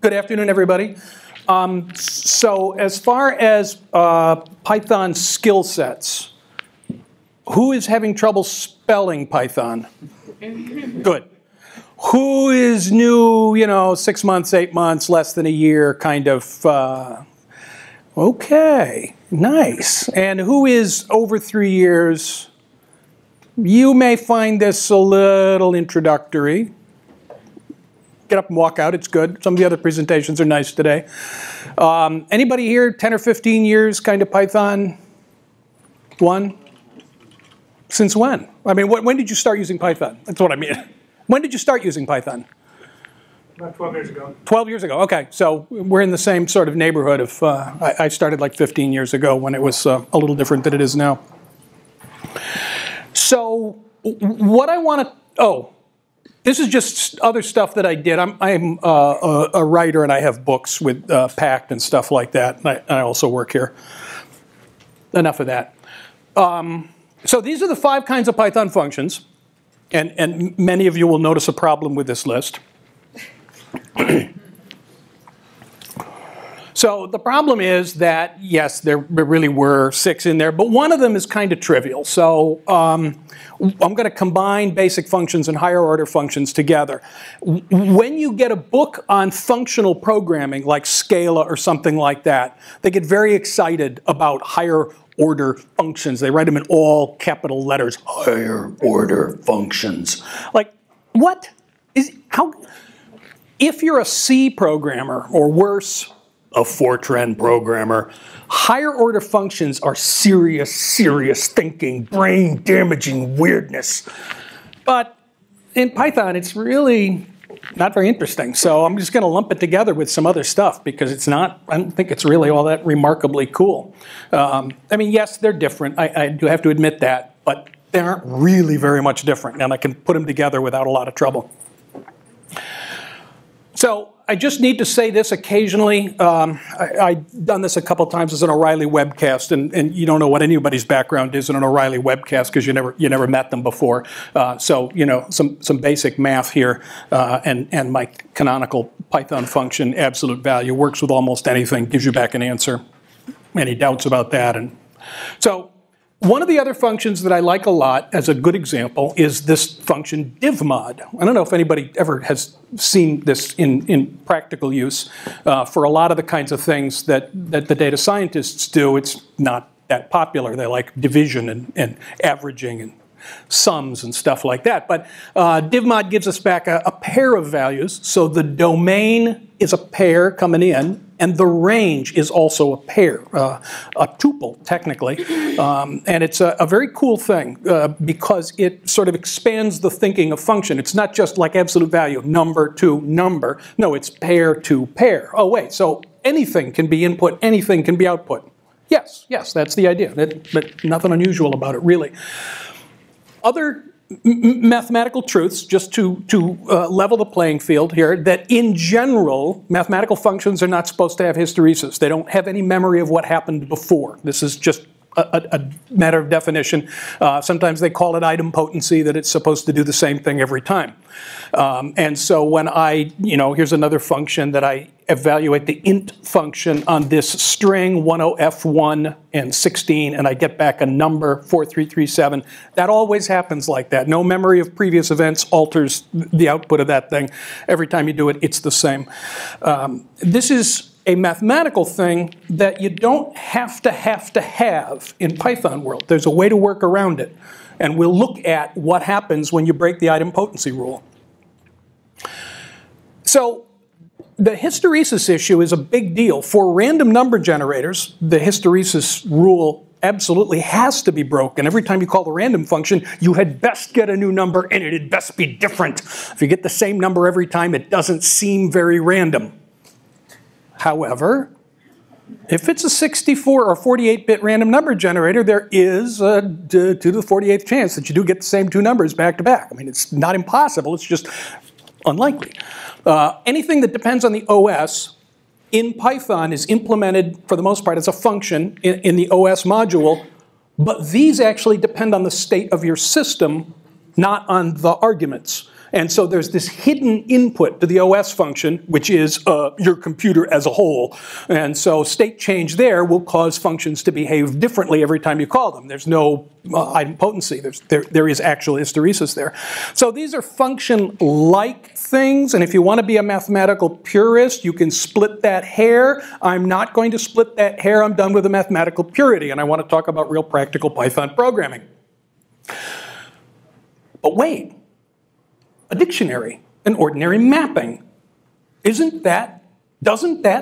Good afternoon, everybody. So as far as Python skill sets, who is having trouble spelling Python? Good. Who is new, 6 months, 8 months, less than a year, kind of, okay, nice. And who is over 3 years? You may find this a little introductory. Get up and walk out, it's good. Some of the other presentations are nice today. Anybody here 10 or 15 years kind of Python? One? Since when? I mean, when did you start using Python? That's what I mean. When did you start using Python? About 12 years ago. 12 years ago, okay. So we're in the same sort of neighborhood of, I started like 15 years ago when it was a little different than it is now. So what I want to, this is just other stuff that I did. I'm a writer and I have books with Pact and stuff like that. I also work here. Enough of that. So these are the 5 kinds of Python functions. And many of you will notice a problem with this list. So the problem is that, yes, there really were 6 in there, but one of them is kind of trivial. So I'm going to combine basic functions and higher order functions together. When you get a book on functional programming, like Scala or something like that, they get very excited about higher order functions. They write them in all capital letters, higher order functions. Like, what? If you're a C programmer, or worse, a Fortran programmer, higher order functions are serious thinking, brain damaging weirdness. But in Python, it's really not very interesting. So I'm just going to lump it together with some other stuff because it's not, I don't think it's really all that remarkably cool. I mean, yes, they're different. I do have to admit that, but they aren't really very much different, and I can put them together without a lot of trouble. So I just need to say this occasionally. I've done this a couple times as an O'Reilly webcast, and you don't know what anybody's background is in an O'Reilly webcast because you never met them before. So some basic math here, and my canonical Python function, absolute value, works with almost anything, gives you back an answer. Any doubts about that? And so one of the other functions that I like a lot as a good example is this function divmod. I don't know if anybody ever has seen this in practical use. For a lot of the kinds of things that the data scientists do, it's not that popular. They like division and averaging and sums and stuff like that. But divmod gives us back a pair of values. So the domain is a pair coming in, and the range is also a pair, a tuple, technically. And it's a very cool thing because it sort of expands the thinking of function. It's not just like absolute value, number to number. No, it's pair to pair. Oh, wait, so anything can be input, anything can be output. Yes, that's the idea. But nothing unusual about it, really. Other mathematical truths, just to level the playing field here, that in general, mathematical functions are not supposed to have hysteresis. They don't have any memory of what happened before. This is just a matter of definition. Sometimes they call it idempotency, that it's supposed to do the same thing every time. And so when here's another function that I evaluate the int function on this string 10f1 and 16, and I get back a number 4337. That always happens like that. No memory of previous events alters the output of that thing. Every time you do it, it's the same. This is a mathematical thing that you don't have to have in Python world. There's a way to work around it. And we'll look at what happens when you break the idempotency rule. So the hysteresis issue is a big deal. For random number generators, the hysteresis rule absolutely has to be broken. Every time you call the random function, you had best get a new number and it had best be different. If you get the same number every time, it doesn't seem very random. However, if it's a 64 or 48-bit random number generator, there is a 2 to the 48th chance that you do get the same 2 numbers back to back. I mean, it's not impossible, it's just unlikely. Anything that depends on the OS in Python is implemented, for the most part, as a function in the OS module, but these actually depend on the state of your system, not on the arguments. And so there's this hidden input to the OS function, which is your computer as a whole. And so state change there will cause functions to behave differently every time you call them. There's no idempotency. There is actual hysteresis there. So these are function-like things, and if you want to be a mathematical purist, you can split that hair. I'm not going to split that hair. I'm done with the mathematical purity, and I want to talk about real practical Python programming. But wait, a dictionary, an ordinary mapping, doesn't that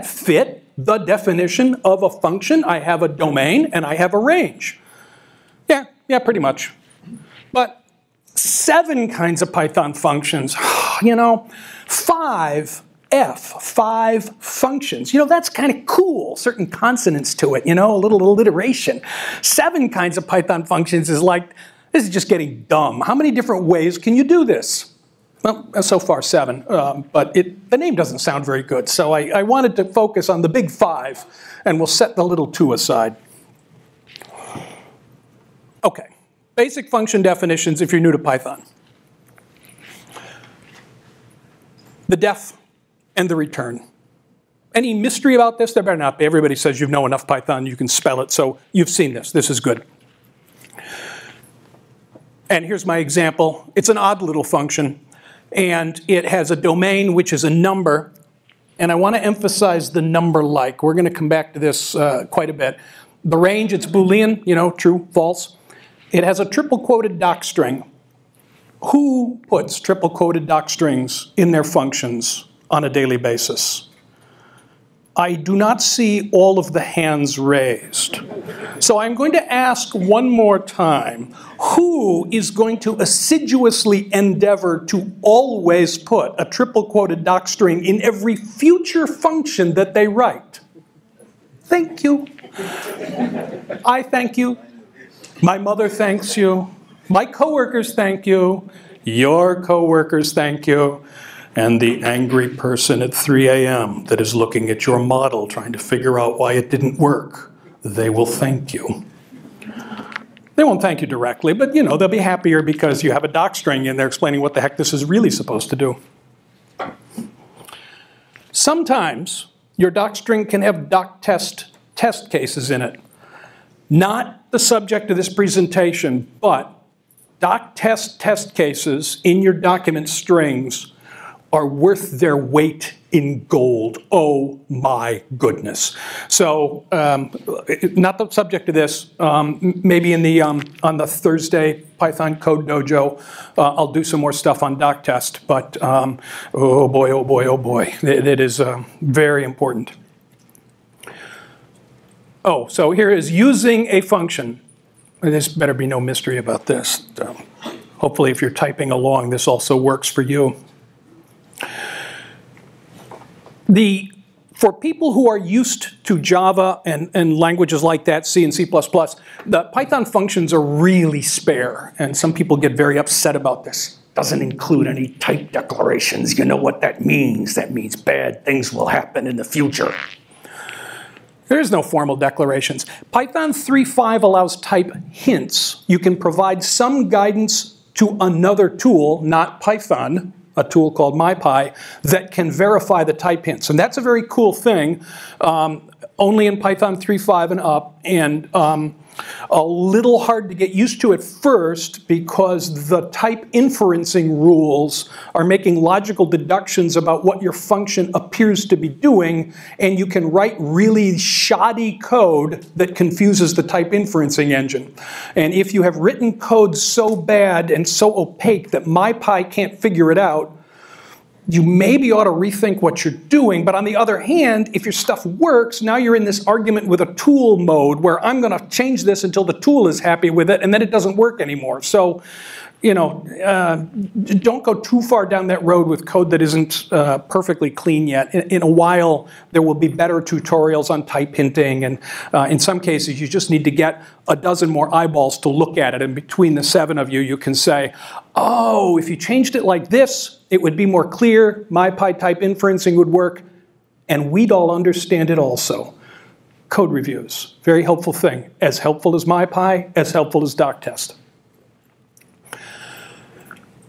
fit the definition of a function? I have a domain and I have a range. Yeah, pretty much. But 7 kinds of Python functions, you know, 5 functions. You know, that's kind of cool. Certain consonants to it, you know, a little alliteration. 7 kinds of Python functions is like, this is just getting dumb. How many different ways can you do this? Well, so far 7, but the name doesn't sound very good. So I wanted to focus on the big 5, and we'll set the little 2 aside. Okay, basic function definitions if you're new to Python. The def and the return. Any mystery about this? There better not be. Everybody says you know enough Python, you can spell it, so you've seen this. This is good. And here's my example. It's an odd little function, and it has a domain, which is a number, and I want to emphasize the number-like. We're going to come back to this quite a bit. The range, it's Boolean, you know, true, false. It has a triple-quoted docstring. Who puts triple-quoted docstrings in their functions on a daily basis? I do not see all of the hands raised. So I'm going to ask one more time, who is going to assiduously endeavor to always put a triple-quoted docstring in every future function that they write? Thank you. I thank you. My mother thanks you. My coworkers thank you. Your coworkers thank you. And the angry person at 3 a.m. that is looking at your model trying to figure out why it didn't work, they will thank you. They won't thank you directly, but you know, they'll be happier because you have a docstring in there explaining what the heck this is really supposed to do. Sometimes your docstring can have doctest test cases in it. Not the subject of this presentation, but doctest test cases in your document strings are worth their weight in gold. Oh my goodness. So, not the subject of this, maybe in the, on the Thursday Python Code Dojo, I'll do some more stuff on doctest, but oh boy, oh boy, oh boy, it is very important. Oh, so here is using a function. There's better be no mystery about this. Hopefully if you're typing along, this also works for you. For people who are used to Java and languages like that, C and C++, the Python functions are really spare, and some people get very upset about this. Doesn't include any type declarations. You know what that means. That means bad things will happen in the future. There is no formal declarations. Python 3.5 allows type hints. You can provide some guidance to another tool, not Python, a tool called MyPy, that can verify the type hints. And that's a very cool thing, only in Python 3.5 and up, and a little hard to get used to at first because the type inferencing rules are making logical deductions about what your function appears to be doing, and you can write really shoddy code that confuses the type inferencing engine. And if you have written code so bad and so opaque that MyPy can't figure it out, you maybe ought to rethink what you're doing. But on the other hand, if your stuff works, now you're in this argument with a tool mode where I'm going to change this until the tool is happy with it, and then it doesn't work anymore. So, you know, don't go too far down that road with code that isn't perfectly clean yet. In a while, there will be better tutorials on type hinting, and in some cases, you just need to get a dozen more eyeballs to look at it, and between the 7 of you, you can say, oh, if you changed it like this, it would be more clear, MyPy type inferencing would work, and we'd all understand it also. Code reviews, very helpful thing. As helpful as MyPy, as helpful as doctest.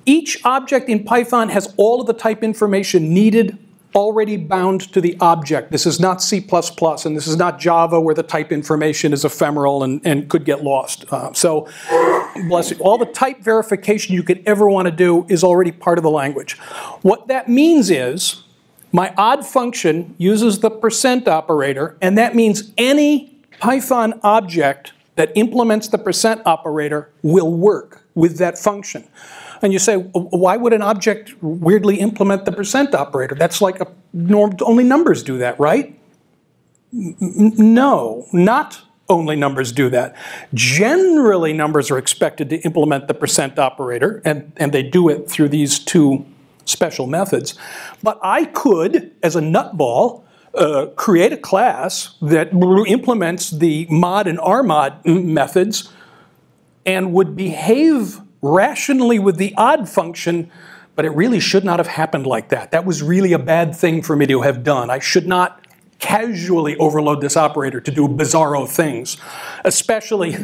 Each object in Python has all of the type information needed already bound to the object. This is not C++, and this is not Java, where the type information is ephemeral and could get lost. So, bless you, all the type verification you could ever want to do is already part of the language. What that means is, my odd function uses the % operator, and that means any Python object that implements the % operator will work with that function. And you say, why would an object weirdly implement the % operator? That's like a norm, only numbers do that, right? No, not only numbers do that. Generally, numbers are expected to implement the % operator, and they do it through these two special methods. But I could, as a nutball, create a class that implements the mod and rmod methods and would behave rationally with the odd function, but it really should not have happened like that. That was really a bad thing for me to have done. I should not casually overload this operator to do bizarro things, especially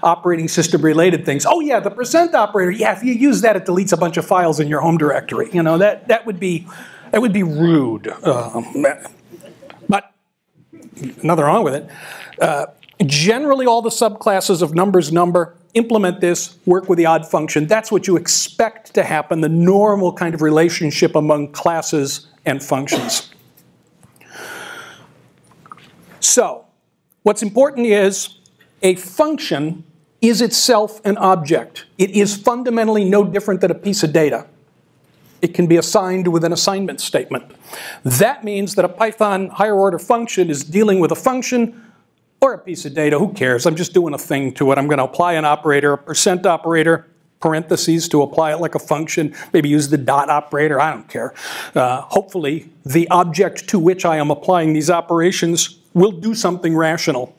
operating system related things. Oh yeah, the % operator, yeah, if you use that, it deletes a bunch of files in your home directory. You know, that would be rude. But nothing wrong with it. Generally, all the subclasses of numbers number implement this, work with the odd function. That's what you expect to happen, the normal kind of relationship among classes and functions. So, what's important is a function is itself an object. It is fundamentally no different than a piece of data. It can be assigned with an assignment statement. That means that a Python higher order function is dealing with a function or a piece of data, who cares? I'm just doing a thing to it. I'm going to apply an operator, a % operator, parentheses to apply it like a function, maybe use the dot operator, I don't care. Hopefully, the object to which I am applying these operations will do something rational.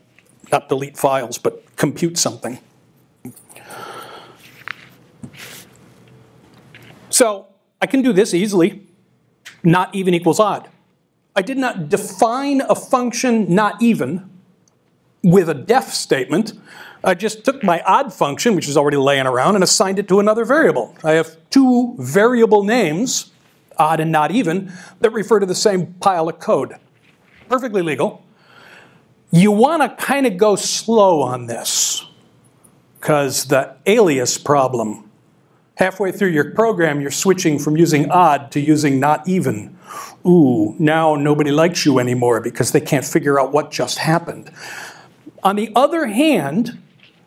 Not delete files, but compute something. So, I can do this easily. Not even equals odd. I did not define a function not even with a def statement. I just took my odd function, which is already laying around, and assigned it to another variable. I have two variable names, odd and not even, that refer to the same pile of code. Perfectly legal. You want to kind of go slow on this, because the alias problem, halfway through your program, you're switching from using odd to using not even. Ooh, now nobody likes you anymore because they can't figure out what just happened. On the other hand,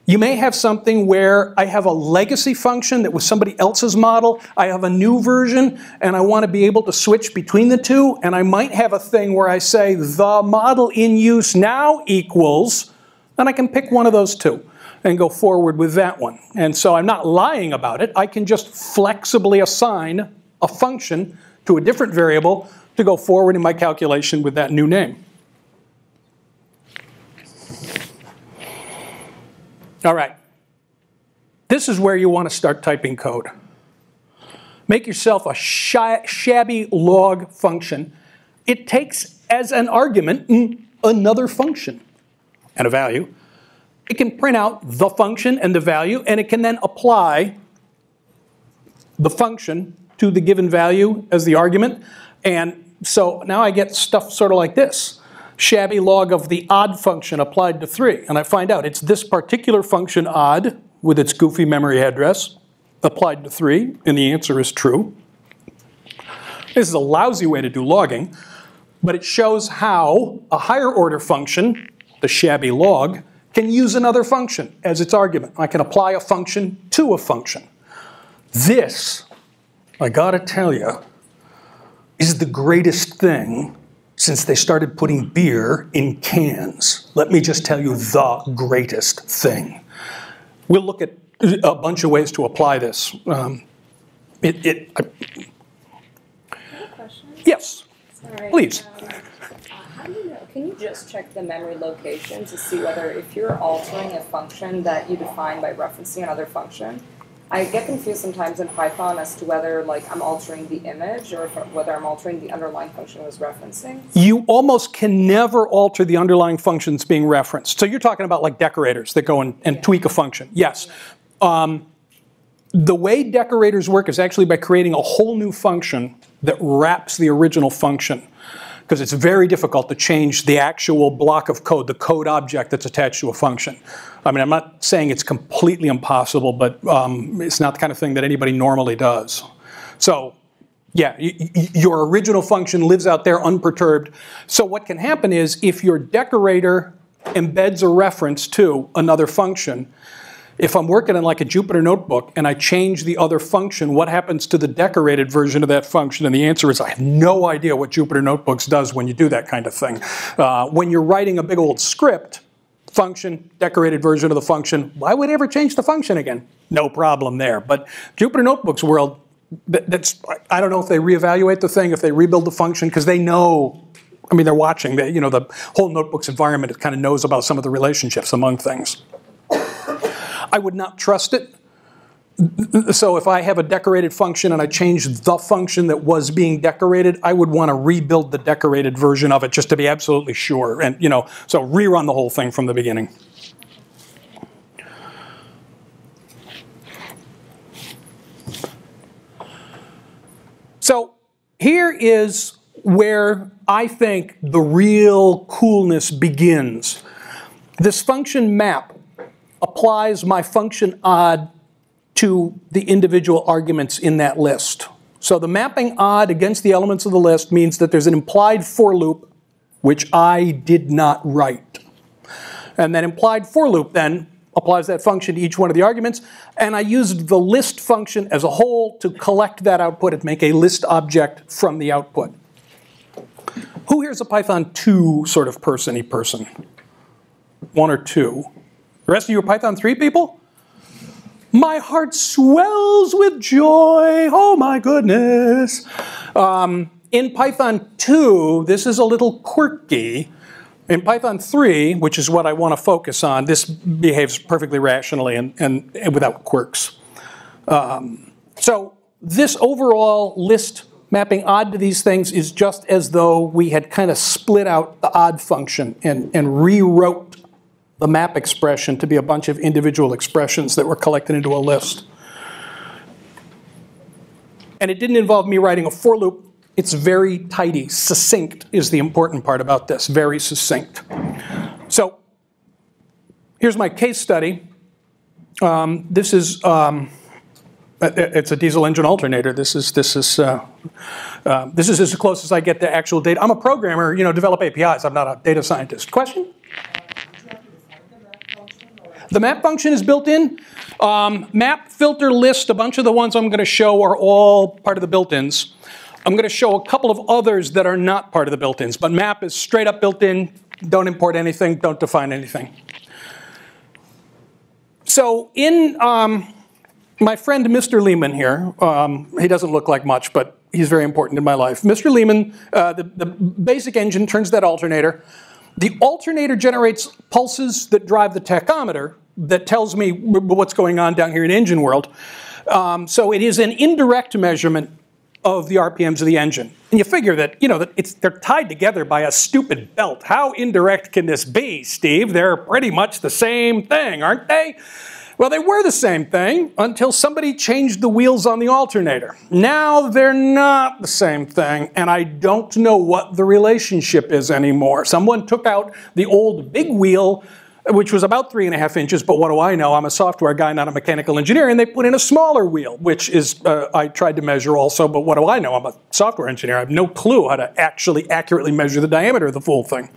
you may have something where I have a legacy function that was somebody else's model, I have a new version, and I want to be able to switch between the two, and I might have a thing where I say the model in use now equals, and I can pick one of those two and go forward with that one. And so I'm not lying about it. I can just flexibly assign a function to a different variable to go forward in my calculation with that new name. All right. This is where you want to start typing code. Make yourself a shabby log function. It takes as an argument another function and a value. It can print out the function and the value, and it can then apply the function to the given value as the argument. And so now I get stuff sort of like this. Shabby log of the odd function applied to 3. And I find out it's this particular function odd with its goofy memory address applied to 3, and the answer is true. This is a lousy way to do logging, but it shows how a higher order function, the shabby log, can use another function as its argument. I can apply a function to a function. This, I gotta tell you, is the greatest thing since they started putting beer in cans. Let me just tell you the greatest thing. We'll look at a bunch of ways to apply this. I have a question. Yes, Sorry. please. How do you know? Can you just check the memory location to see whether if you're altering a function that you define by referencing another function? I get confused sometimes in Python as to whether I'm altering the image or whether I'm altering the underlying function I was referencing. You almost can never alter the underlying functions being referenced. So you're talking about like decorators that go and tweak a function. Yes. The way decorators work is actually by creating a whole new function that wraps the original function, because it's very difficult to change the actual block of code, the code object that's attached to a function. I mean, I'm not saying it's completely impossible, but it's not the kind of thing that anybody normally does. So, yeah, your original function lives out there unperturbed. So what can happen is if your decorator embeds a reference to another function, if I'm working in like a Jupyter notebook and I change the other function, what happens to the decorated version of that function? And the answer is I have no idea what Jupyter Notebooks does when you do that kind of thing. When you're writing a big old script, function, decorated version of the function, why would I ever change the function again? No problem there. But Jupyter Notebooks world, I don't know if they reevaluate the thing, if they rebuild the function, because they know, I mean, they're watching, the whole notebooks environment, it kind of knows about some of the relationships among things. I would not trust it. So if I have a decorated function and I change the function that was being decorated, I would want to rebuild the decorated version of it just to be absolutely sure. And, so rerun the whole thing from the beginning. So here is where I think the real coolness begins. This function map applies my function odd to the individual arguments in that list. So the mapping odd against the elements of the list means that there's an implied for loop, which I did not write. And that implied for loop then applies that function to each one of the arguments, and I used the list function as a whole to collect that output and make a list object from the output. Who here's a Python 2 sort of person-y person? One or two? The rest of you are Python 3 people? My heart swells with joy. Oh my goodness. In Python 2, this is a little quirky. In Python 3, which is what I want to focus on, this behaves perfectly rationally and without quirks. So this overall list mapping odd to these things is just as though we had kind of split out the odd function and rewrote the map expression to be a bunch of individual expressions that were collected into a list. And it didn't involve me writing a for loop. It's very tidy. Succinct is the important part about this. Very succinct. So here's my case study. This is it's a diesel engine alternator. This is as close as I get to actual data. I'm a programmer. Develop APIs. I'm not a data scientist. Question? The map function is built in. Map, filter, list, a bunch of the ones I'm going to show are all part of the built-ins. I'm going to show a couple of others that are not part of the built-ins, but map is straight up built in. Don't import anything, don't define anything. So in my friend Mr. Lehman here, he doesn't look like much, but he's very important in my life. Mr. Lehman, the basic engine turns that alternator. The alternator generates pulses that drive the tachometer that tells me what's going on down here in engine world. So it is an indirect measurement of the RPMs of the engine. And you figure that, they're tied together by a stupid belt. How indirect can this be, Steve? They're pretty much the same thing, aren't they? Well, they were the same thing until somebody changed the wheels on the alternator. Now they're not the same thing, and I don't know what the relationship is anymore. Someone took out the old big wheel, which was about 3.5 inches, but what do I know? I'm a software guy, not a mechanical engineer, and they put in a smaller wheel, which is, I tried to measure also, but what do I know? I'm a software engineer. I have no clue how to actually accurately measure the diameter of the full thing.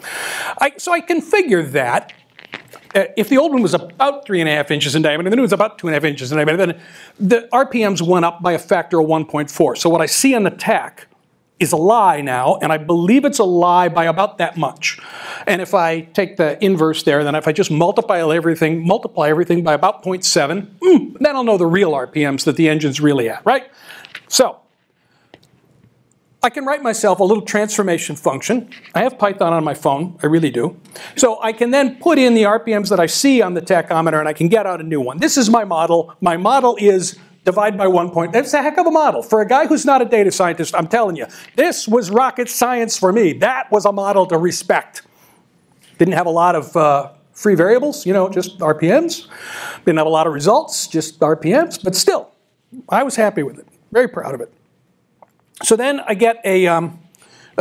So I configured that. If the old one was about 3.5 inches in diameter, the new one's about 2.5 inches in diameter, then the RPMs went up by a factor of 1.4. So what I see on the TAC is a lie now, and I believe it's a lie by about that much. And if I take the inverse there, then if I just multiply everything by about 0.7, then I'll know the real RPMs that the engine's really at, right? So I can write myself a little transformation function. I have Python on my phone, I really do. So I can then put in the RPMs that I see on the tachometer and I can get out a new one. This is my model. My model is divide by 1 point. That's a heck of a model. For a guy who's not a data scientist, I'm telling you, this was rocket science for me. That was a model to respect. Didn't have a lot of free variables, just RPMs. Didn't have a lot of results, just RPMs, but still, I was happy with it, very proud of it. So then I get a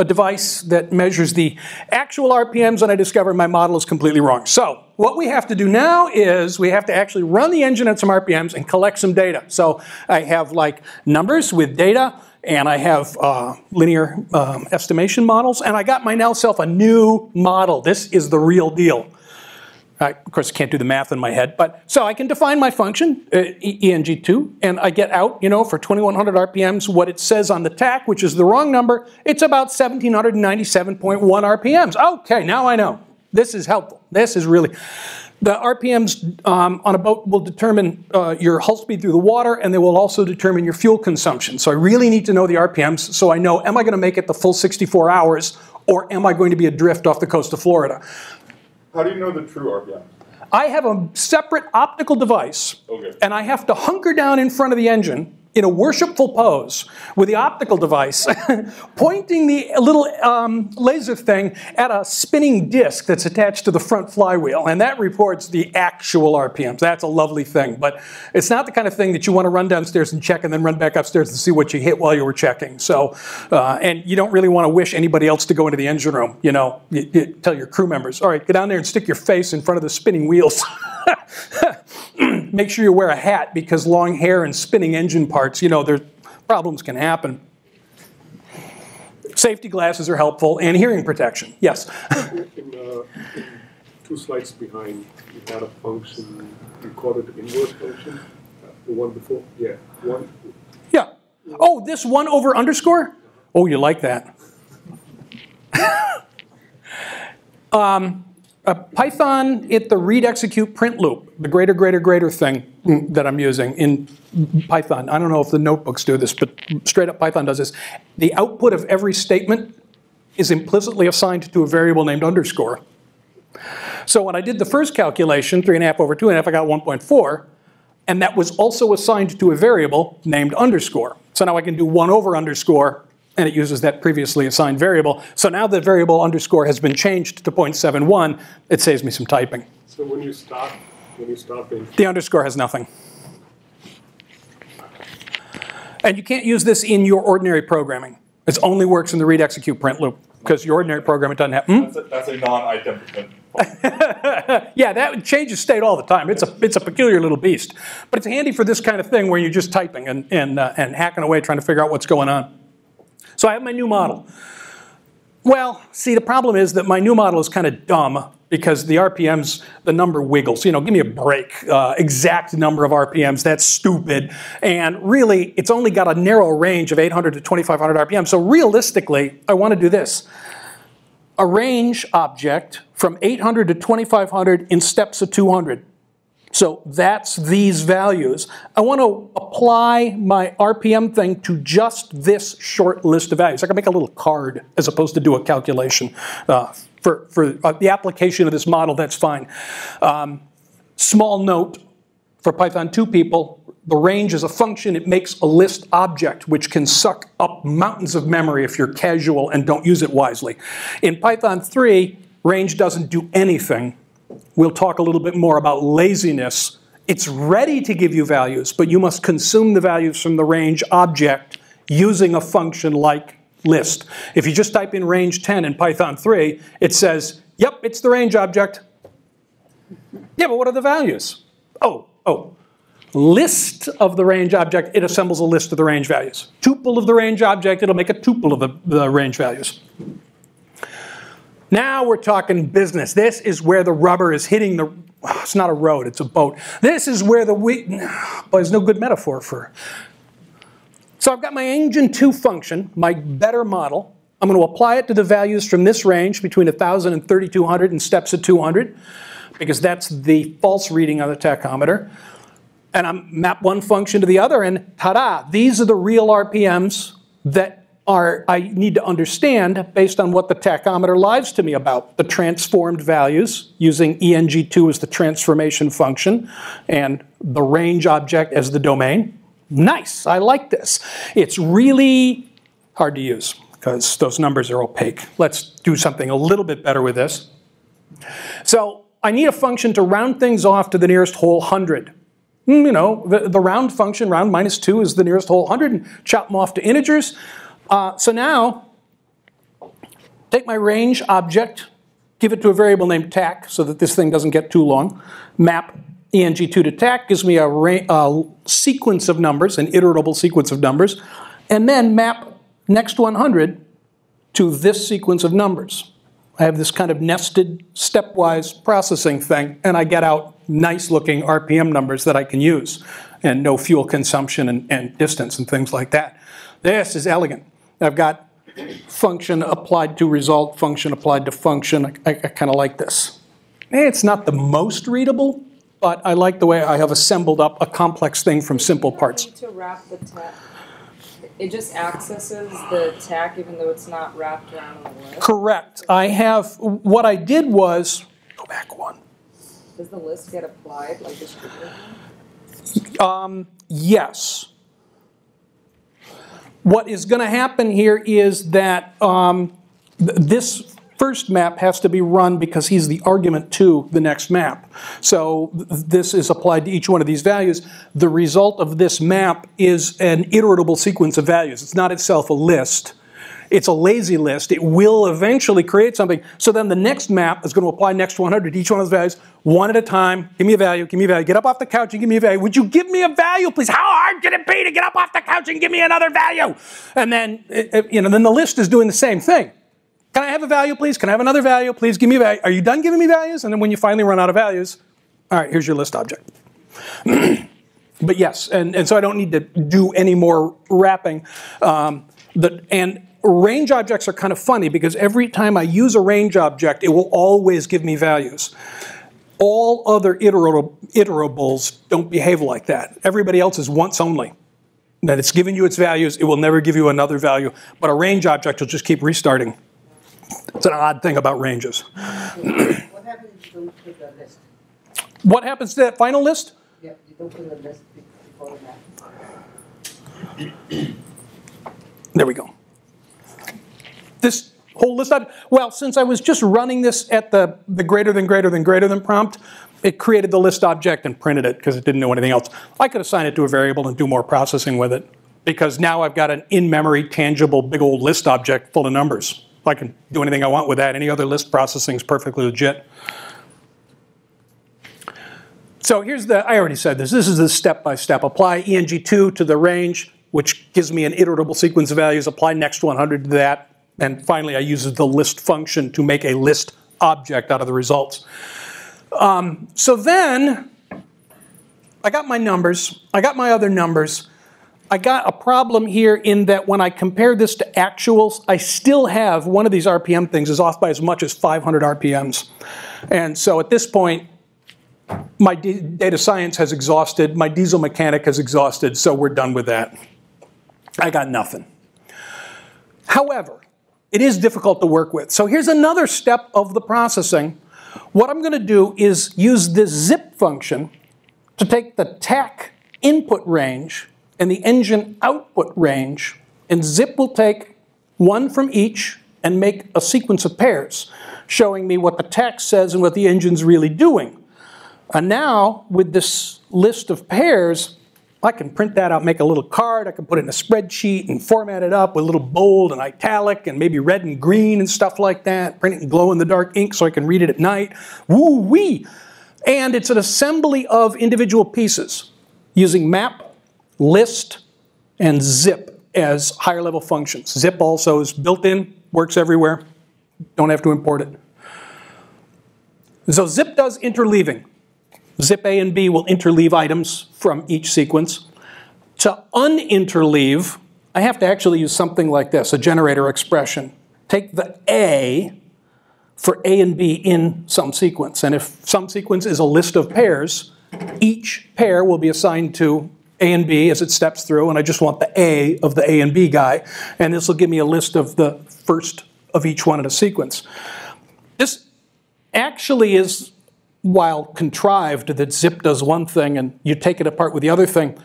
device that measures the actual RPMs, and I discover my model is completely wrong. So what we have to do now is we have to actually run the engine at some RPMs and collect some data. So I have like numbers with data, and I have linear estimation models, and I got myself a new model. This is the real deal. Of course, I can't do the math in my head, but so I can define my function, ENG2, and I get out, you know, for 2100 RPMs, what it says on the TAC, which is the wrong number. It's about 1797.1 RPMs. Okay, now I know. This is helpful. This is really... The RPMs on a boat will determine your hull speed through the water, and they will also determine your fuel consumption. So I really need to know the RPMs so I know, am I going to make it the full 64 hours, or am I going to be adrift off the coast of Florida? How do you know the true RPM? I have a separate optical device, and I have to hunker down in front of the engine in a worshipful pose with the optical device, pointing the little laser thing at a spinning disc that's attached to the front flywheel, and that reports the actual RPMs. That's a lovely thing, but it's not the kind of thing that you want to run downstairs and check and then run back upstairs and see what you hit while you were checking. So, and you don't really want to wish anybody else to go into the engine room. You know, you tell your crew members, all right, get down there and stick your face in front of the spinning wheels. Make sure you wear a hat, because long hair and spinning engine parts, you know, there's problems can happen. Safety glasses are helpful, and hearing protection. Yes? In 2 slides behind, you had a function, you called it the inverse function, the one before? Yeah, one. Yeah. Oh, this 1 over underscore? Oh, you like that. Python, the read, execute, print loop, the greater thing that I'm using in Python. I don't know if the notebooks do this, but straight up Python does this. The output of every statement is implicitly assigned to a variable named underscore. So when I did the first calculation, 3.5 over 2.5, I got 1.4, and that was also assigned to a variable named underscore. So now I can do 1 over underscore, and it uses that previously assigned variable. So now the variable underscore has been changed to 0.71. It saves me some typing. So when you stop the underscore has nothing. And you can't use this in your ordinary programming. It only works in the read, execute, print loop, because your ordinary program, it doesn't have. That's a non-idempotent. Yeah, that changes state all the time. It's a peculiar little beast. But it's handy for this kind of thing where you're just typing and hacking away trying to figure out what's going on. So I have my new model. Well, see, the problem is that my new model is kind of dumb because the RPMs, the number wiggles. You know, give me a break. Exact number of RPMs, that's stupid. And really, it's only got a narrow range of 800 to 2500 RPM. So realistically, I want to do this. A range object from 800 to 2500 in steps of 200. So that's these values. I want to apply my RPM thing to just this short list of values. I can make a little card as opposed to do a calculation. For the application of this model, that's fine. Small note for Python 2 people, the range is a function. It makes a list object, which can suck up mountains of memory if you're casual and don't use it wisely. In Python 3, range doesn't do anything. We'll talk a little bit more about laziness. It's ready to give you values, but you must consume the values from the range object using a function like list. If you just type in range 10 in Python 3, it says, yep, it's the range object. Yeah, but what are the values? Oh. List of the range object, it assembles a list of the range values. Tuple of the range object, it'll make a tuple of the range values. Now we're talking business. This is where the rubber is hitting the, it's not a road, it's a boat. This is where the there's no good metaphor for. So I've got my engine 2 function, my better model. I'm going to apply it to the values from this range between 1000 and 3200 in steps of 200, because that's the false reading on the tachometer. And I map one function to the other, and ta-da, these are the real RPMs that I need to understand based on what the tachometer lies to me about. The transformed values, using ENG2 as the transformation function, and the range object as the domain. Nice, I like this. It's really hard to use because those numbers are opaque. Let's do something a little bit better with this. So I need a function to round things off to the nearest whole 100. You know, the round function, round minus 2 is the nearest whole 100, and chop them off to integers. So now, take my range object, give it to a variable named tac so that this thing doesn't get too long. Map eng2 to tac gives me a sequence of numbers, an iterable sequence of numbers, and then map next 100 to this sequence of numbers. I have this kind of nested stepwise processing thing, and I get out nice looking RPM numbers that I can use, and no fuel consumption and distance and things like that. This is elegant. I've got function applied to result, function applied to function. I kind of like this. It's not the most readable, but I like the way I have assembled up a complex thing from simple parts. You need to wrap the tac. It just accesses the tac even though it's not wrapped around the list? Correct. I have, what I did was, go back one. Does the list get applied like distributed? Yes. What is going to happen here is that this first map has to be run because he's the argument to the next map. So this is applied to each one of these values. The result of this map is an iterable sequence of values. It's not itself a list. It's a lazy list. It will eventually create something. So then the next map is going to apply next 100 to each one of those values, one at a time. Give me a value, give me a value. Get up off the couch and give me a value. Would you give me a value, please? How hard can it be to get up off the couch and give me another value? And then, then the list is doing the same thing. Can I have a value, please? Can I have another value? Please give me a value. Are you done giving me values? And then when you finally run out of values, all right, here's your list object. But yes, and so I don't need to do any more wrapping. And range objects are kind of funny because every time I use a range object, it will always give me values. All other iterables don't behave like that. Everybody else is once only. That it's giving you its values, it will never give you another value. But a range object will just keep restarting. It's an odd thing about ranges. What happens if you don't put the list? What happens to that final list? Yeah, you don't put the list before the map. There we go. This whole list, well, since I was just running this at the greater than prompt, it created the list object and printed it because it didn't know anything else. I could assign it to a variable and do more processing with it because now I've got an in-memory, tangible, big old list object full of numbers. I can do anything I want with that. Any other list processing is perfectly legit. So here's I already said this. This is the step-by-step. Apply eng2 to the range, which gives me an iterable sequence of values. Apply next 100 to that. And finally, I use the list function to make a list object out of the results. So then, I got my numbers. I got my other numbers. I got a problem here in that when I compare this to actuals, I still have one of these RPM things is off by as much as 500 RPMs. And so at this point, my data science has exhausted, my diesel mechanic has exhausted, so we're done with that. I got nothing. However, it is difficult to work with. So here's another step of the processing. What I'm going to do is use this zip function to take the tac input range and the engine output range, and zip will take one from each and make a sequence of pairs, showing me what the tac says and what the engine's really doing. And now, with this list of pairs, I can print that out, make a little card, I can put it in a spreadsheet and format it up with a little bold and italic and maybe red and green and stuff like that, print it in glow-in-the-dark ink so I can read it at night. Woo-wee! And it's an assembly of individual pieces using map, list, and zip as higher level functions. Zip also is built in, works everywhere, don't have to import it. So zip does interleaving. Zip A and B will interleave items from each sequence. To uninterleave, I have to actually use something like this, a generator expression. Take the A for A and B in some sequence. And if some sequence is a list of pairs, each pair will be assigned to A and B as it steps through, and I just want the A of the A and B guy. And this will give me a list of the first of each one in a sequence. This actually is, while contrived that zip does one thing and you take it apart with the other thing,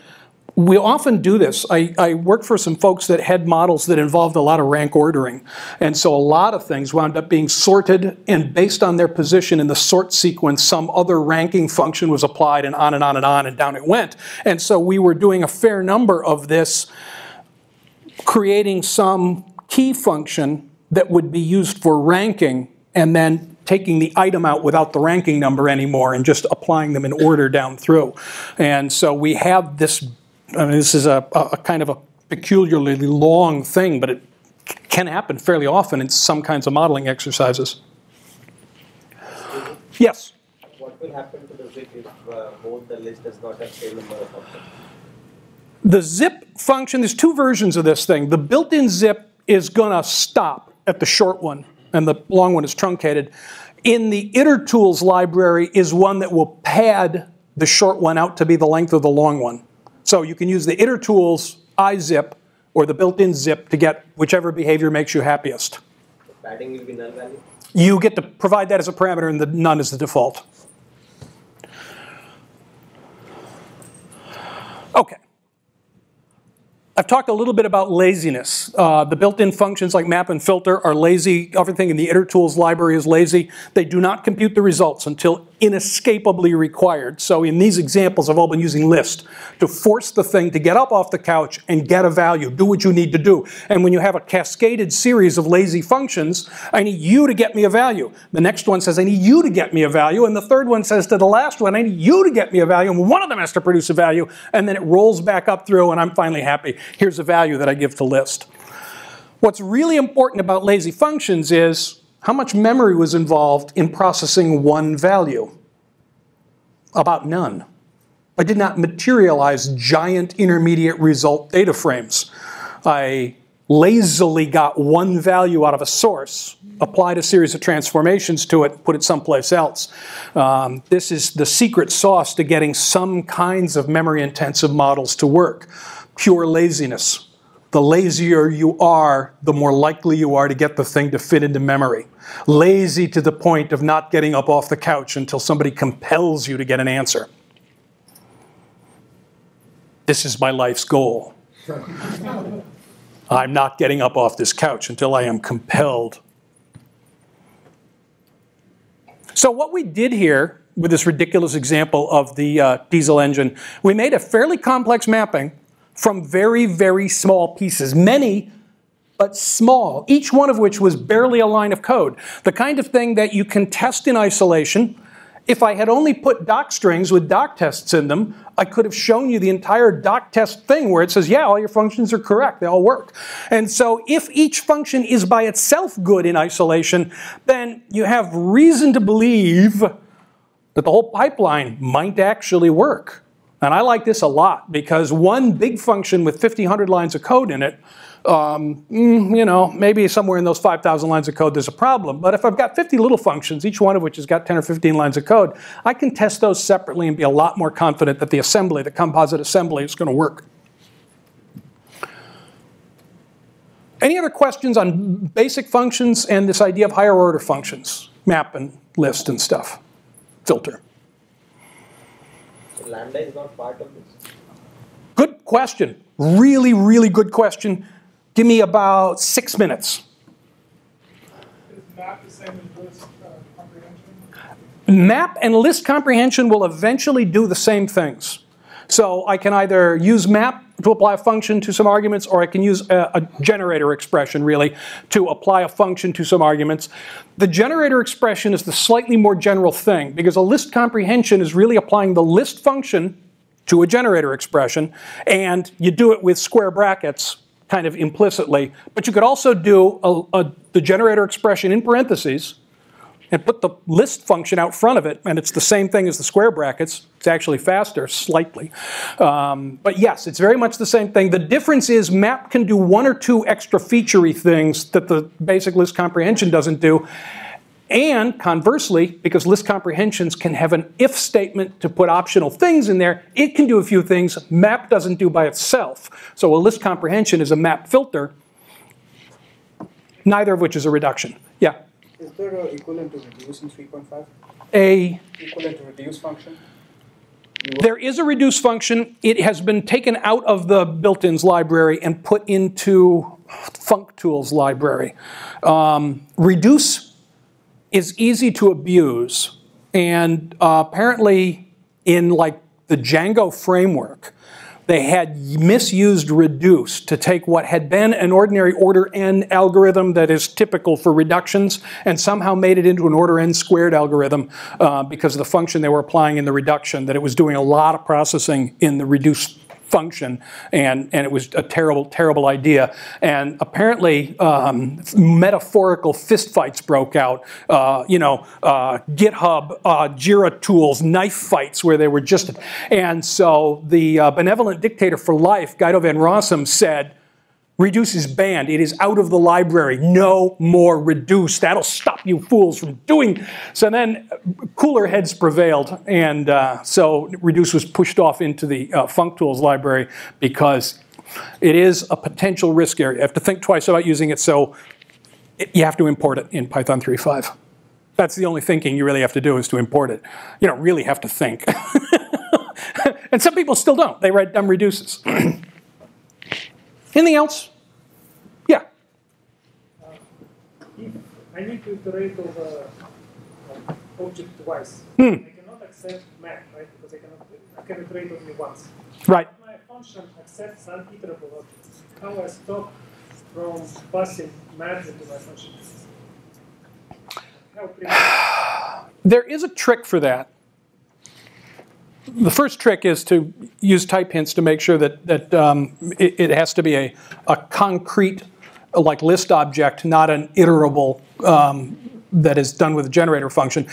We often do this. I worked for some folks that had models that involved a lot of rank ordering. And so a lot of things wound up being sorted, and based on their position in the sort sequence, some other ranking function was applied, and on and on and on, and down it went. And so we were doing a fair number of this, creating some key function that would be used for ranking, and then taking the item out without the ranking number anymore and just applying them in order down through. And so we have this, I mean, this is a kind of a peculiarly long thing, but it can happen fairly often in some kinds of modeling exercises. Yes? What will happen to the zip if both the list does not have same number of options? The zip function, there's two versions of this thing. The built-in zip is going to stop at the short one, and the long one is truncated. In the itertools library is one that will pad the short one out to be the length of the long one. So you can use the itertools izip or the built-in zip to get whichever behavior makes you happiest. The padding will be null value? You get to provide that as a parameter, and the none is the default. Okay. I've talked a little bit about laziness. The built-in functions like map and filter are lazy. Everything in the itertools library is lazy. They do not compute the results until inescapably required. So in these examples, I've all been using list to force the thing to get up off the couch and get a value. Do what you need to do. And when you have a cascaded series of lazy functions, I need you to get me a value. The next one says, I need you to get me a value. And the third one says to the last one, I need you to get me a value. And one of them has to produce a value. And then it rolls back up through, and I'm finally happy. Here's a value that I give to list. What's really important about lazy functions is how much memory was involved in processing one value? About none. I did not materialize giant intermediate result data frames. I lazily got one value out of a source, applied a series of transformations to it, put it someplace else. This is the secret sauce to getting some kinds of memory-intensive models to work. Pure laziness. The lazier you are, the more likely you are to get the thing to fit into memory. Lazy to the point of not getting up off the couch until somebody compels you to get an answer. This is my life's goal. I'm not getting up off this couch until I am compelled. So what we did here with this ridiculous example of the diesel engine, we made a fairly complex mapping from very, very small pieces. Many, but small, each one of which was barely a line of code. The kind of thing that you can test in isolation. If I had only put doc strings with doc tests in them, I could have shown you the entire doc test thing where it says, yeah, all your functions are correct, they all work. And so if each function is by itself good in isolation, then you have reason to believe that the whole pipeline might actually work. And I like this a lot because one big function with 1,500 lines of code in it, you know, maybe somewhere in those 5,000 lines of code there's a problem. But if I've got 50 little functions, each one of which has got 10 or 15 lines of code, I can test those separately and be a lot more confident that the assembly, the composite assembly, is going to work. Any other questions on basic functions and this idea of higher order functions? Map and list and stuff. Filter. Lambda is not part of this? Good question. Really, really good question. Give me about 6 minutes. Is map the same as list comprehension? Map and list comprehension will eventually do the same things. So I can either use map to apply a function to some arguments, or I can use a generator expression, really, to apply a function to some arguments. The generator expression is the slightly more general thing, because a list comprehension is really applying the list function to a generator expression, and you do it with square brackets, kind of implicitly. But you could also do the generator expression in parentheses, and put the list function out front of it, and it's the same thing as the square brackets. It's actually faster, slightly. But yes, it's very much the same thing. The difference is map can do one or two extra featurey things that the basic list comprehension doesn't do. And conversely, because list comprehensions can have an if statement to put optional things in there, it can do a few things map doesn't do by itself. So a list comprehension is a map filter, neither of which is a reduction. Yeah? Is there an equivalent to reduce in 3.5? A equivalent to reduce function? There is a reduce function. It has been taken out of the built-ins library and put into functools library. Reduce is easy to abuse, and apparently in like the Django framework, they had misused reduce to take what had been an ordinary order n algorithm that is typical for reductions and somehow made it into an order n squared algorithm because of the function they were applying in the reduction, that it was doing a lot of processing in the reduce function, and it was a terrible, terrible idea. And apparently metaphorical fistfights broke out, GitHub, Jira tools, knife fights where they were just, and so the benevolent dictator for life, Guido van Rossum, said, reduce is banned. It is out of the library. No more reduce. That'll stop you fools from doing. So then cooler heads prevailed, and so reduce was pushed off into the functools library because it is a potential risk area. You have to think twice about using it, so you have to import it in Python 3.5. That's the only thinking you really have to do, is to import it. You don't really have to think. And some people still don't. They write dumb reduces. Anything else? Yeah. If I need to iterate over object twice, I cannot accept math, right? Because I can iterate only once. Right. If my function accepts uniterable objects, how I stop from passing math into my function? There is a trick for that. The first trick is to use type hints to make sure that it has to be a concrete, like list object, not an iterable that is done with a generator function.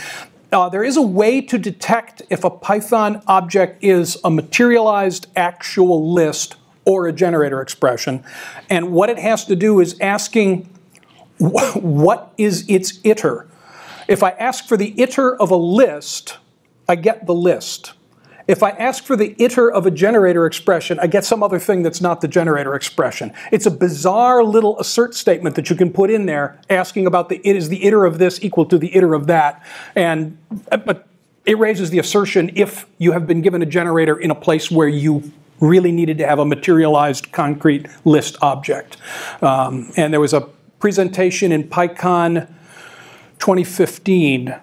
There is a way to detect if a Python object is a materialized actual list or a generator expression. And what it has to do is asking what is its iter. If I ask for the iter of a list, I get the list. If I ask for the iter of a generator expression, I get some other thing that's not the generator expression. It's a bizarre little assert statement that you can put in there asking about is the iter of this equal to the iter of that. But it raises the assertion if you have been given a generator in a place where you really needed to have a materialized concrete list object. And there was a presentation in PyCon 2015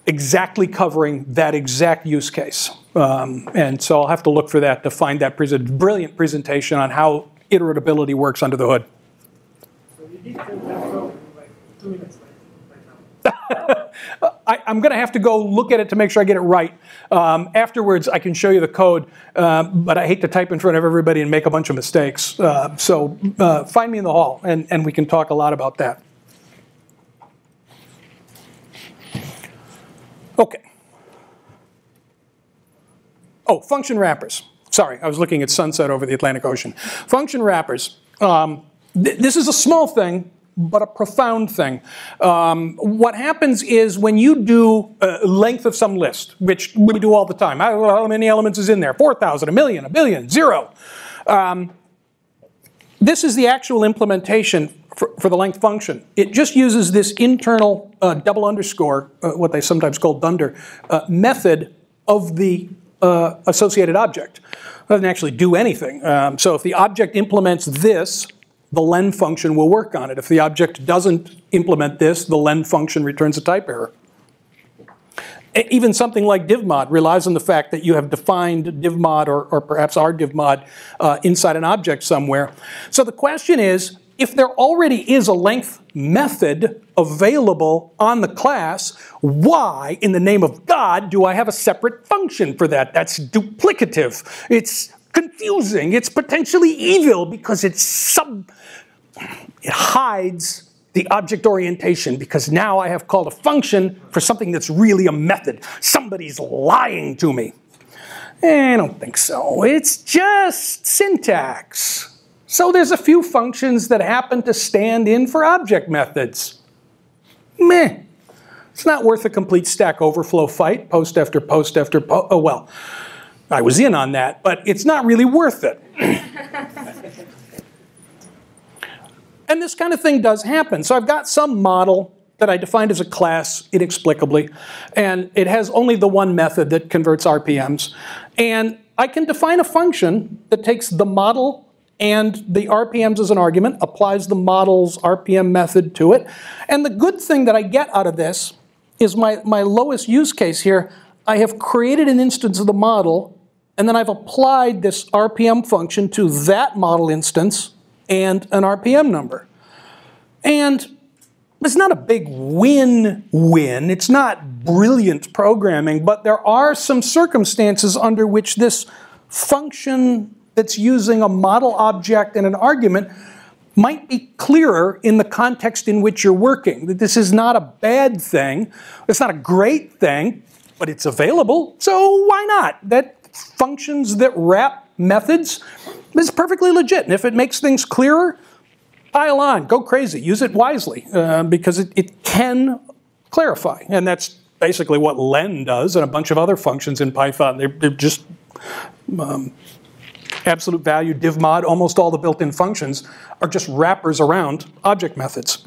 exactly covering that exact use case. And so I'll have to look for that to find that brilliant presentation on how iteratability works under the hood. So you did that problem in like 2 minutes right now. I'm going to have to go look at it to make sure I get it right. Afterwards, I can show you the code, but I hate to type in front of everybody and make a bunch of mistakes. So find me in the hall, and we can talk a lot about that. Okay. Oh, function wrappers. Sorry, I was looking at sunset over the Atlantic Ocean. Function wrappers. This is a small thing, but a profound thing. What happens is when you do length of some list, which we do all the time. How many elements is in there? 4,000, 1,000,000, 1,000,000, 0. This is the actual implementation for the length function. It just uses this internal double underscore, what they sometimes call dunder, method of the associated object. It doesn't actually do anything. So if the object implements this, the len function will work on it. If the object doesn't implement this, the len function returns a type error. Even something like divmod relies on the fact that you have defined divmod or perhaps rdivmod inside an object somewhere. So the question is, if there already is a length method available on the class, why, in the name of God, do I have a separate function for that? That's duplicative. It's confusing. It's potentially evil because it hides the object orientation, because now I have called a function for something that's really a method. Somebody's lying to me. I don't think so. It's just syntax. So there's a few functions that happen to stand in for object methods. Meh. It's not worth a complete Stack Overflow fight, post after post after post. Oh, well, I was in on that, but it's not really worth it. And this kind of thing does happen. So I've got some model that I defined as a class inexplicably, and it has only the one method that converts RPMs. And I can define a function that takes the model and the RPMs as an argument, applies the model's RPM method to it. And the good thing that I get out of this is my lowest use case here. I have created an instance of the model, and then I've applied this RPM function to that model instance and an RPM number. And it's not a big win-win. It's not brilliant programming, but there are some circumstances under which this function that's using a model object and an argument might be clearer in the context in which you're working. That this is not a bad thing. It's not a great thing, but it's available, so why not? That functions that wrap methods is perfectly legit, and if it makes things clearer, pile on, go crazy, use it wisely, because it can clarify. And that's basically what len does and a bunch of other functions in Python. They're just absolute value, div mod, almost all the built-in functions are just wrappers around object methods.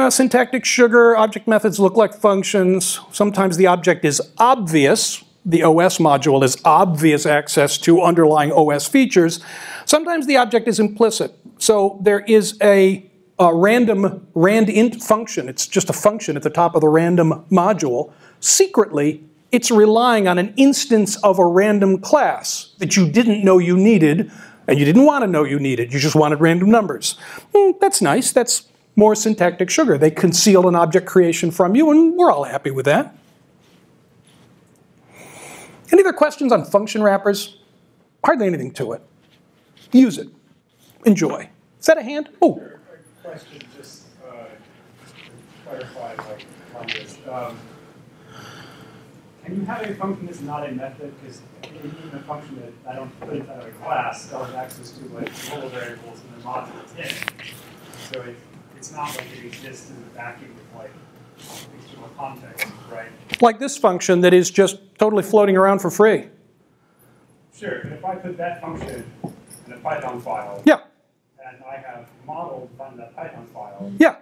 Syntactic sugar, object methods look like functions. Sometimes the object is obvious. The OS module is obvious access to underlying OS features. Sometimes the object is implicit. So there is a random randint function. It's just a function at the top of the random module. Secretly, it's relying on an instance of a random class that you didn't know you needed, and you didn't want to know you needed. You just wanted random numbers. That's nice. That's more syntactic sugar. They conceal an object creation from you, and we're all happy with that. Any other questions on function wrappers? Hardly anything to it. Use it. Enjoy. Is that a hand? Oh. A question, just to clarify on this. Can you have a function that's not a method? Because even a function that I don't put inside of a class still has access to like global variables and the modules in it. So it's not like it exists in the vacuum of like external context, right? Like this function that is just totally floating around for free. Sure, but if I put that function in a Python file, yeah, and I have modeled on that Python file, yeah,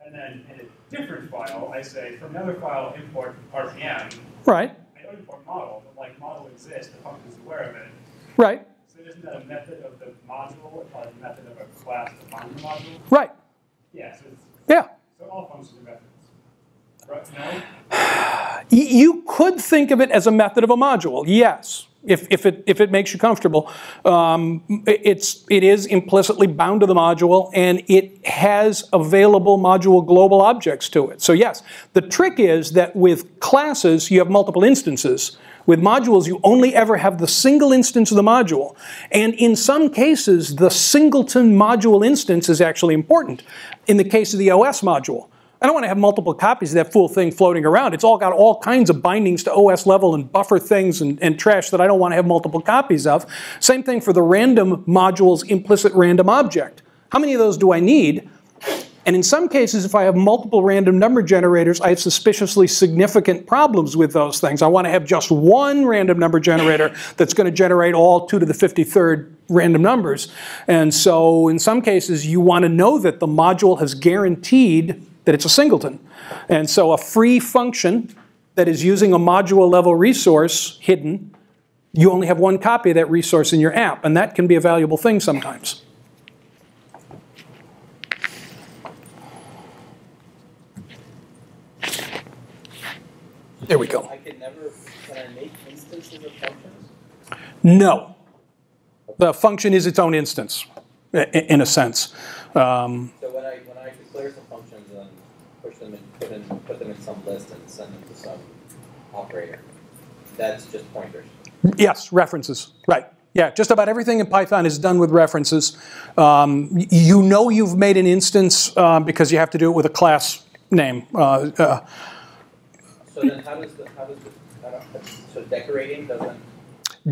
and then in a different file, I say from another file import RPM. Right. I don't import model, but like model exists, the function is aware of it. Right. So isn't that a method of the module, or a method of a class defining the module? Right. Yeah. So it's, yeah. So all functions are methods. Right? No? You could think of it as a method of a module, yes, if it makes you comfortable. It is implicitly bound to the module, and it has available module global objects to it. So yes, the trick is that with classes, you have multiple instances. With modules, you only ever have the single instance of the module. And in some cases, the singleton module instance is actually important. In the case of the OS module, I don't want to have multiple copies of that full thing floating around. It's all got all kinds of bindings to OS level and buffer things and trash that I don't want to have multiple copies of. Same thing for the random module's implicit random object. How many of those do I need? And in some cases, if I have multiple random number generators, I have suspiciously significant problems with those things. I want to have just one random number generator that's going to generate all 2 to the 53rd random numbers. And so in some cases, you want to know that the module has guaranteed that it's a singleton. And so a free function that is using a module level resource hidden, you only have one copy of that resource in your app, and that can be a valuable thing sometimes. There we go. Can I make instances of functions? No. The function is its own instance, in a sense. So when I declare some functions and push them in, put them in some list and send them to some operator, that's just pointers. Yes, references. Right. Yeah, just about everything in Python is done with references. You know you've made an instance because you have to do it with a class name. So then so decorating doesn't...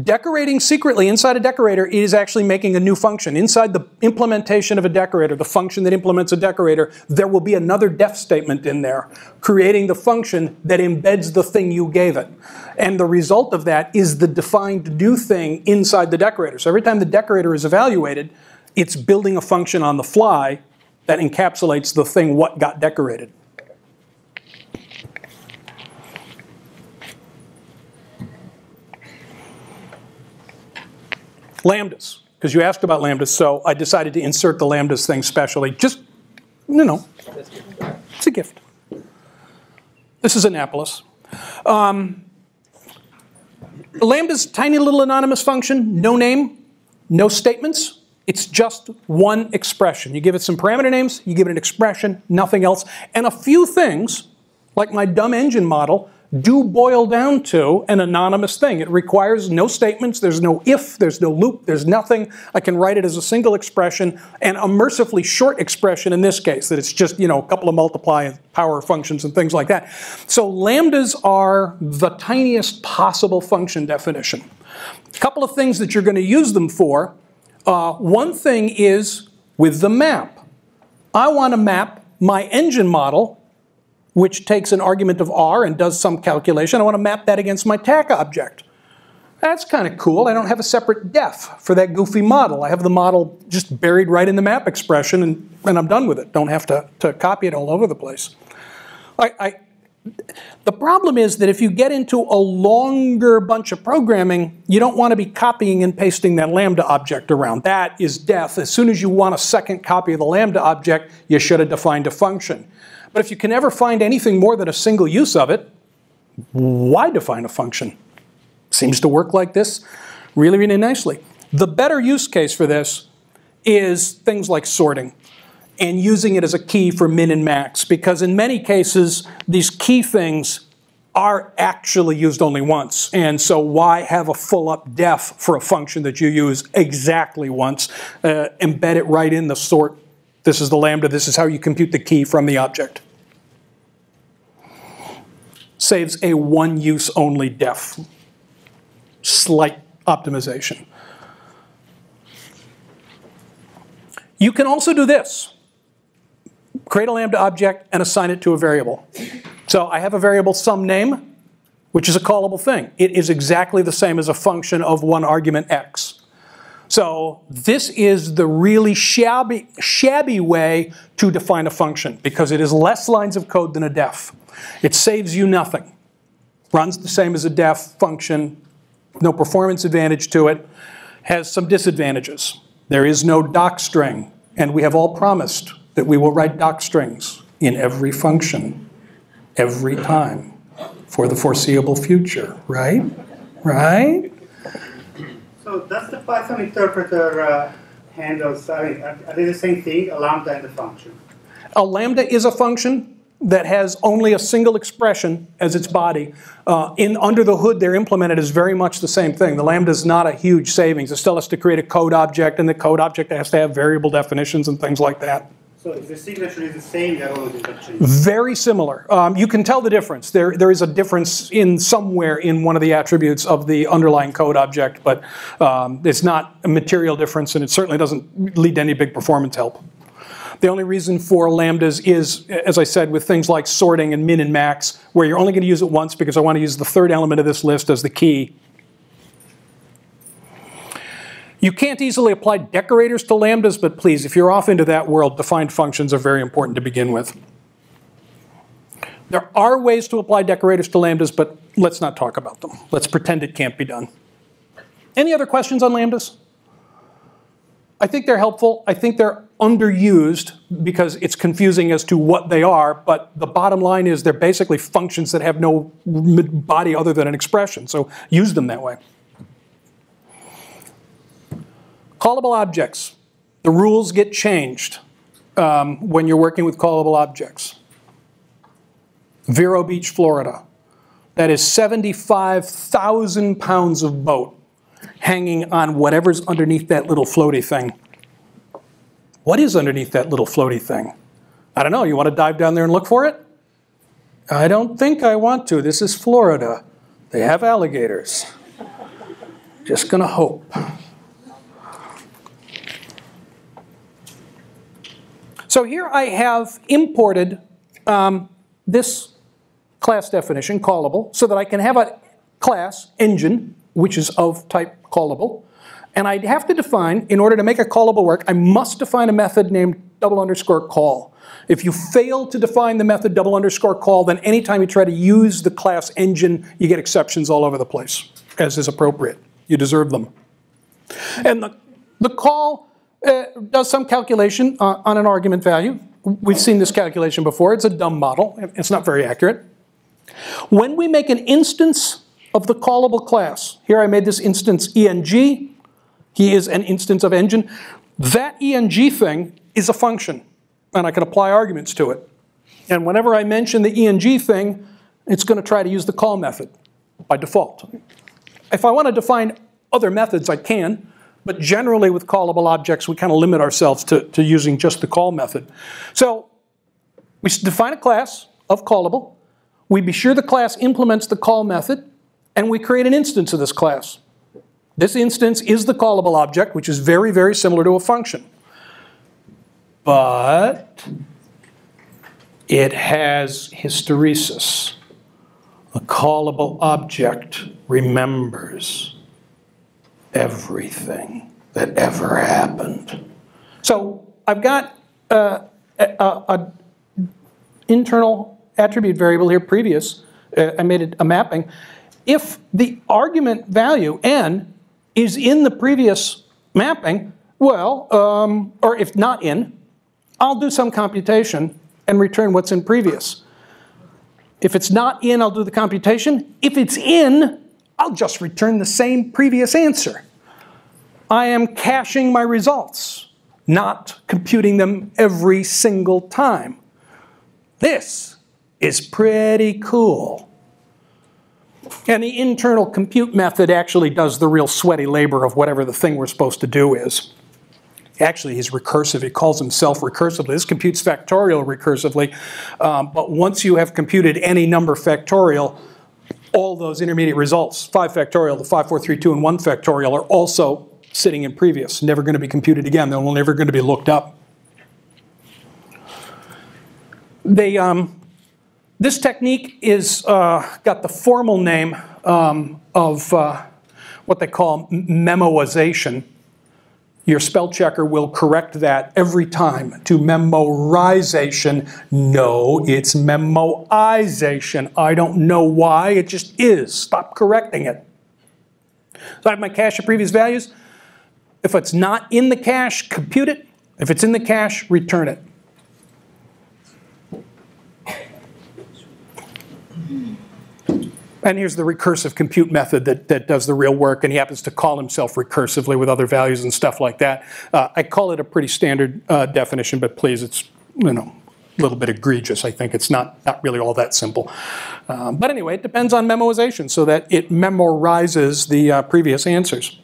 Decorating secretly inside a decorator is actually making a new function. Inside the implementation of a decorator, the function that implements a decorator, there will be another def statement in there, creating the function that embeds the thing you gave it. And the result of that is the defined new thing inside the decorator. So every time the decorator is evaluated, it's building a function on the fly that encapsulates the thing what got decorated. Lambdas, because you asked about lambdas, so I decided to insert the lambdas thing specially. Just, you know, it's a gift. This is Annapolis. Lambda's tiny little anonymous function, no name, no statements. It's just one expression. You give it some parameter names, you give it an expression, nothing else. And a few things, like my dumb engine model, do boil down to an anonymous thing. It requires no statements, there's no if, there's no loop, there's nothing. I can write it as a single expression, and a mercifully short expression in this case, that it's just, you know, a couple of multiply and power functions and things like that. So lambdas are the tiniest possible function definition. A couple of things that you're going to use them for. One thing is with the map. I want to map my engine model, which takes an argument of R and does some calculation. I want to map that against my TAC object. That's kind of cool. I don't have a separate def for that goofy model. I have the model just buried right in the map expression, and I'm done with it. Don't have to copy it all over the place. The problem is that if you get into a longer bunch of programming, you don't want to be copying and pasting that lambda object around. That is death. As soon as you want a second copy of the lambda object, you should have defined a function. But if you can never find anything more than a single use of it, why define a function? Seems to work like this really, really nicely. The better use case for this is things like sorting and using it as a key for min and max, because in many cases, these key things are actually used only once. And so why have a full up def for a function that you use exactly once? Embed it right in the sort. This is the lambda. This is how you compute the key from the object. Saves a one-use only def. Slight optimization. You can also do this. Create a lambda object and assign it to a variable. So I have a variable some name, which is a callable thing. It is exactly the same as a function of one argument x. So this is the really shabby way to define a function, because it is less lines of code than a def. It saves you nothing. Runs the same as a def function, no performance advantage to it, has some disadvantages. There is no docstring, and we have all promised that we will write docstrings in every function, every time, for the foreseeable future, right? Right? So does the Python interpreter handles, I mean, are they the same thing, a lambda and a function? A lambda is a function that has only a single expression as its body. Under the hood, they're implemented as very much the same thing. The lambda is not a huge savings. It still has to create a code object, and the code object has to have variable definitions and things like that. So if the signature is the same, they're all interchangeable? Very similar. You can tell the difference. There is a difference in somewhere in one of the attributes of the underlying code object, but it's not a material difference, and it certainly doesn't lead to any big performance help. The only reason for lambdas is, as I said, with things like sorting and min and max, where you're only going to use it once because I want to use the third element of this list as the key. You can't easily apply decorators to lambdas, but please, if you're off into that world, defined functions are very important to begin with. There are ways to apply decorators to lambdas, but let's not talk about them. Let's pretend it can't be done. Any other questions on lambdas? I think they're helpful. I think they're underused because it's confusing as to what they are, but the bottom line is they're basically functions that have no body other than an expression, so use them that way. Callable objects. The rules get changed when you're working with callable objects. Vero Beach, Florida. That is 75,000 pounds of boat hanging on whatever's underneath that little floaty thing. What is underneath that little floaty thing? I don't know. You want to dive down there and look for it? I don't think I want to. This is Florida. They have alligators. Just gonna hope. So here I have imported this class definition, callable, so that I can have a class, engine, which is of type callable. And I'd have to define, in order to make a callable work, I must define a method named double underscore call. If you fail to define the method double underscore call, then anytime you try to use the class engine, you get exceptions all over the place, as is appropriate. You deserve them. And the call does some calculation on an argument value. We've seen this calculation before. It's a dumb model. It's not very accurate. When we make an instance of the callable class, here I made this instance ENG. He is an instance of engine. That ENG thing is a function, and I can apply arguments to it. And whenever I mention the ENG thing, it's going to try to use the call method by default. If I want to define other methods, I can, but generally with callable objects, we kind of limit ourselves to using just the call method. So we define a class of callable. We be sure the class implements the call method, and we create an instance of this class. This instance is the callable object, which is very, very similar to a function. But it has hysteresis. The callable object remembers everything that ever happened. So I've got an internal attribute variable here, previous. I made it a mapping. If the argument value, n, is in the previous mapping, well, or if not in, I'll do some computation and return what's in previous. If it's not in, I'll do the computation. If it's in, I'll just return the same previous answer. I am caching my results, not computing them every single time. This is pretty cool. And the internal compute method actually does the real sweaty labor of whatever the thing we're supposed to do is. Actually, he's recursive. He calls himself recursively. This computes factorial recursively. But once you have computed any number factorial, all those intermediate results, 5 factorial, the 5, 4, 3, 2, and 1 factorial, are also sitting in previous. Never going to be computed again. They're never going to be looked up. This technique is got the formal name of what they call memoization. Your spell checker will correct that every time to memorization. No, it's memoization. I don't know why, it just is. Stop correcting it. So I have my cache of previous values. If it's not in the cache, compute it. If it's in the cache, return it. And here's the recursive compute method that does the real work, and he happens to call himself recursively with other values and stuff like that. I call it a pretty standard definition, but please, it's a little bit egregious. I think it's not really all that simple. But anyway, it depends on memoization so that it memorizes the previous answers.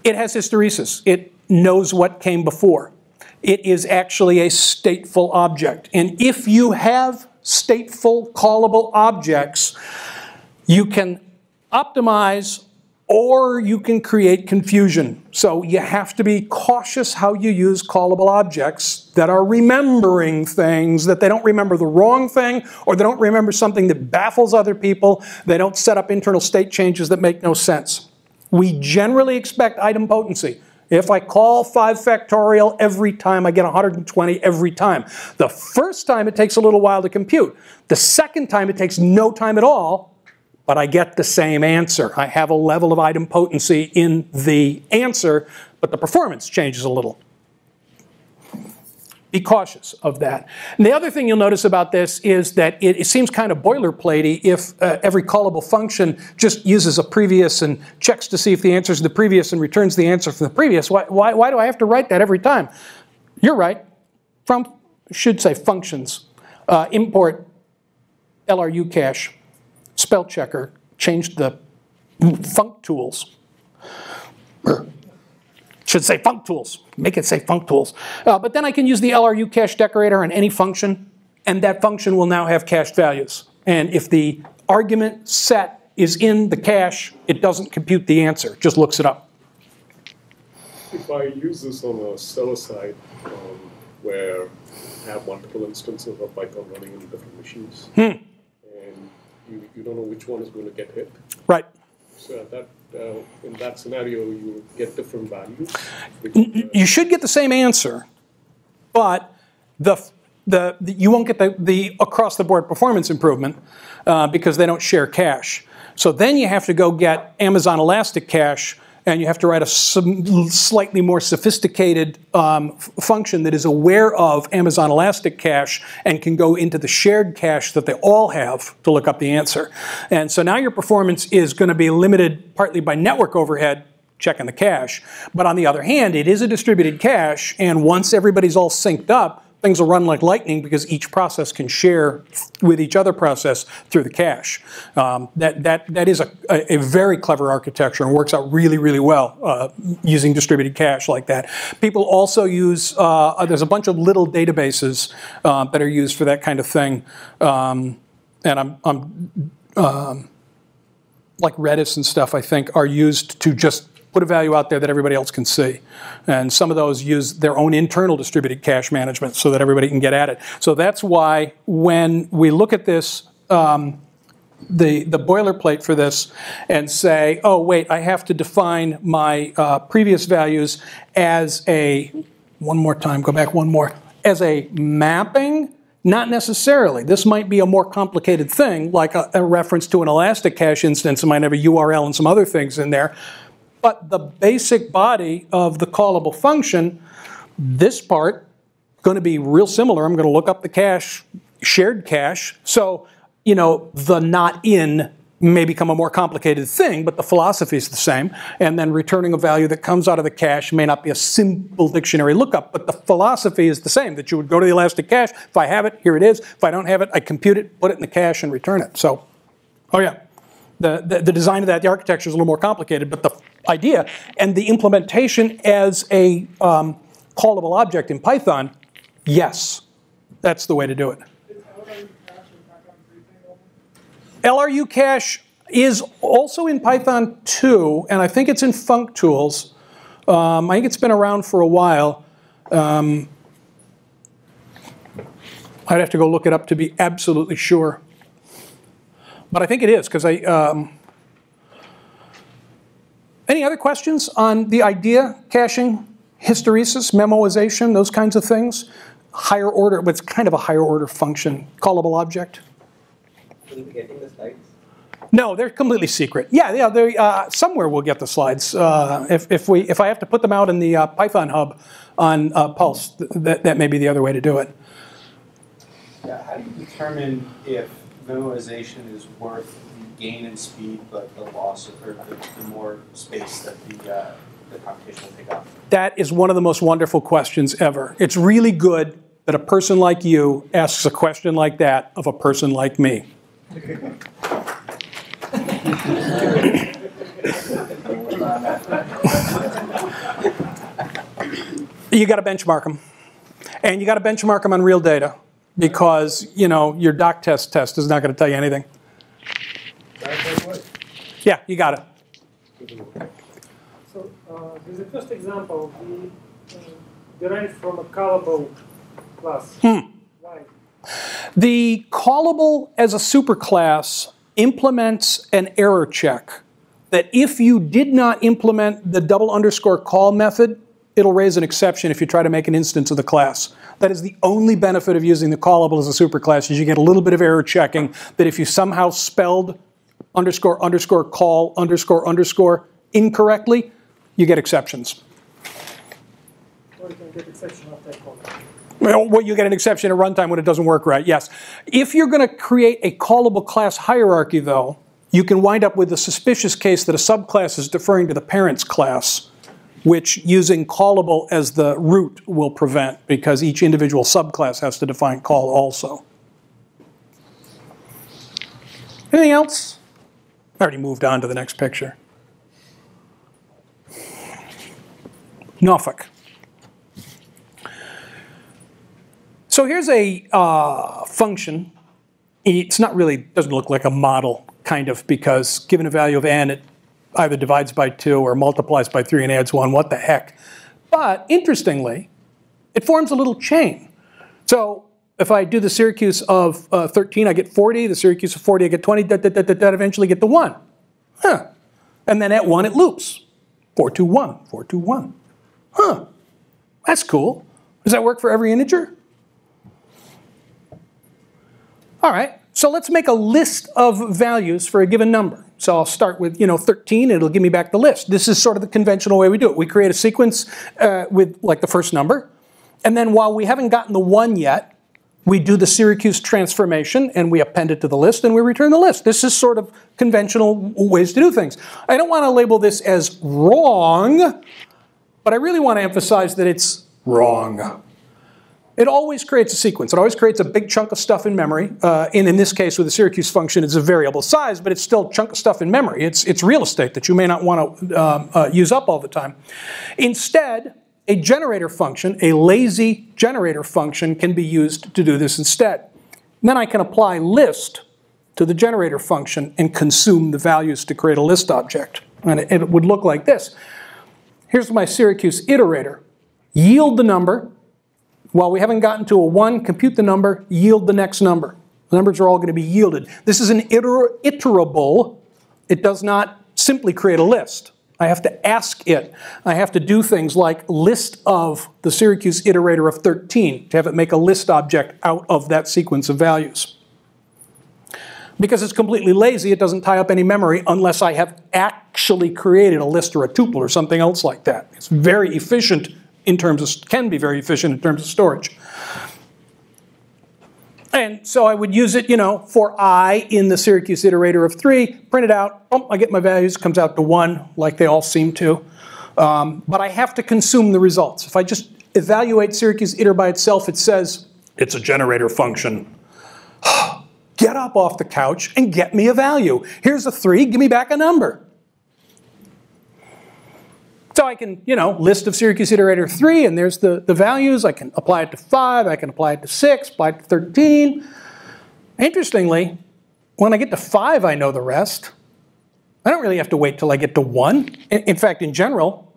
It has hysteresis. It knows what came before. It is actually a stateful object. And if you have stateful callable objects, you can optimize or you can create confusion. So you have to be cautious how you use callable objects that are remembering things, that they don't remember the wrong thing, or they don't remember something that baffles other people. They don't set up internal state changes that make no sense. We generally expect item potency. If I call 5 factorial every time, I get 120 every time. The first time it takes a little while to compute. The second time it takes no time at all, but I get the same answer. I have a level of item potency in the answer, but the performance changes a little. Be cautious of that. And the other thing you'll notice about this is that it seems kind of boilerplatey if every callable function just uses a previous and checks to see if the answer is the previous and returns the answer from the previous. Why do I have to write that every time? You're right. Should say functions. Import LRU cache, spell checker, change the func tools. Should say func tools. Make it say func tools. But then I can use the LRU cache decorator on any function, and that function will now have cached values. And if the argument set is in the cache, it doesn't compute the answer, just looks it up. If I use this on a server side where I have multiple instances of Python running in different machines, and you don't know which one is going to get hit. Right. So in that scenario, you get different values. You should get the same answer, but you won't get the across-the-board performance improvement because they don't share cache. So then you have to go get Amazon Elastic Cache, and you have to write a slightly more sophisticated function that is aware of Amazon Elastic Cache and can go into the shared cache that they all have to look up the answer. And so now your performance is going to be limited partly by network overhead, checking the cache. But on the other hand, it is a distributed cache, and once everybody's all synced up, things will run like lightning because each process can share with each other process through the cache. That is a very clever architecture and works out really, really well using distributed cache like that. People also use, there's a bunch of little databases that are used for that kind of thing. And like Redis and stuff, I think, are used to just put a value out there that everybody else can see. And some of those use their own internal distributed cache management so that everybody can get at it. So that's why when we look at this, the boilerplate for this and say, oh, wait, I have to define my previous values as a, one more time, go back one more, as a mapping. Not necessarily. This might be a more complicated thing, like a reference to an Elastic Cache instance. It might have a URL and some other things in there. But the basic body of the callable function, this part, going to be real similar. I'm going to look up the cache, shared cache. So, you know, the not in may become a more complicated thing, but the philosophy is the same. And then returning a value that comes out of the cache may not be a simple dictionary lookup, but the philosophy is the same, that you would go to the Elastic Cache. If I have it, here it is. If I don't have it, I compute it, put it in the cache, and return it. So, oh yeah. The design of that, the architecture is a little more complicated, but the idea and the implementation as a callable object in Python, yes, that's the way to do it. LRU cache is also in Python 2, and I think it's in functools. I think it's been around for a while. I'd have to go look it up to be absolutely sure. But I think it is, because any other questions on the idea, caching, hysteresis, memoization, those kinds of things? Higher order, but it's kind of a higher order function, callable object. Will you be getting the slides? No, they're completely secret. Yeah, somewhere we'll get the slides. If I have to put them out in the Python hub on Pulse, that may be the other way to do it. Yeah, how do you determine if memoization is worth the gain in speed, but the loss of, or the more space that the computation will take up? That is one of the most wonderful questions ever. It's really good that a person like you asks a question like that of a person like me. You got to benchmark them. And you got to benchmark them on real data. Because, you know, your doc test is not going to tell you anything. Yeah, you got it. So, there's a first example, we derived from a callable class. Why? The callable as a superclass implements an error check that if you did not implement the _call method, it'll raise an exception if you try to make an instance of the class. That is the only benefit of using the callable as a superclass, is you get a little bit of error checking that if you somehow spelled __call___ incorrectly, you get exceptions. Or you can get exception after call. Well, you get an exception at runtime when it doesn't work right, yes. If you're going to create a callable class hierarchy, though, you can wind up with the suspicious case that a subclass is deferring to the parent's class, which using callable as the root will prevent, because each individual subclass has to define call also. Anything else? I already moved on to the next picture. Norfolk. So here's a function. It's not really, doesn't look like a model, kind of, because given a value of n, it either divides by 2 or multiplies by 3 and adds 1. What the heck? But interestingly, it forms a little chain. So if I do the Syracuse of 13, I get 40. The Syracuse of 40, I get 20. That eventually get to 1. Huh. And then at 1, it loops. 4, 2, 1. 4, 2, 1. Huh. That's cool. Does that work for every integer? All right, so let's make a list of values for a given number. So I'll start with 13, and it'll give me back the list. This is sort of the conventional way we do it. We create a sequence with like the first number, and then while we haven't gotten the 1 yet, we do the Syracuse transformation, and we append it to the list, and we return the list. This is sort of conventional ways to do things. I don't want to label this as wrong, but I really want to emphasize that it's wrong. It always creates a sequence. It always creates a big chunk of stuff in memory. And in this case, with the Syracuse function, it's a variable size, but it's still a chunk of stuff in memory. It's real estate that you may not want to use up all the time. Instead, a generator function, a lazy generator function, can be used to do this instead. And then I can apply list to the generator function and consume the values to create a list object. And it would look like this. Here's my Syracuse iterator. Yield the number. While we haven't gotten to a 1, compute the number, yield the next number. The numbers are all going to be yielded. This is an iterable. It does not simply create a list. I have to ask it. I have to do things like list of the Syracuse iterator of 13 to have it make a list object out of that sequence of values. Because it's completely lazy, it doesn't tie up any memory unless I have actually created a list or a tuple or something else like that. It's very efficient in terms of, can be very efficient in terms of storage. And so I would use it, for I in the Syracuse iterator of 3, print it out, boom, I get my values, comes out to 1, like they all seem to. But I have to consume the results. If I just evaluate Syracuse iter by itself, it says, it's a generator function. Get up off the couch and get me a value. Here's a 3, give me back a number. So I can, list of Syracuse iterator 3, and there's the values. I can apply it to 5, I can apply it to 6, apply it to 13. Interestingly, when I get to 5, I know the rest. I don't really have to wait till I get to 1. In fact, in general,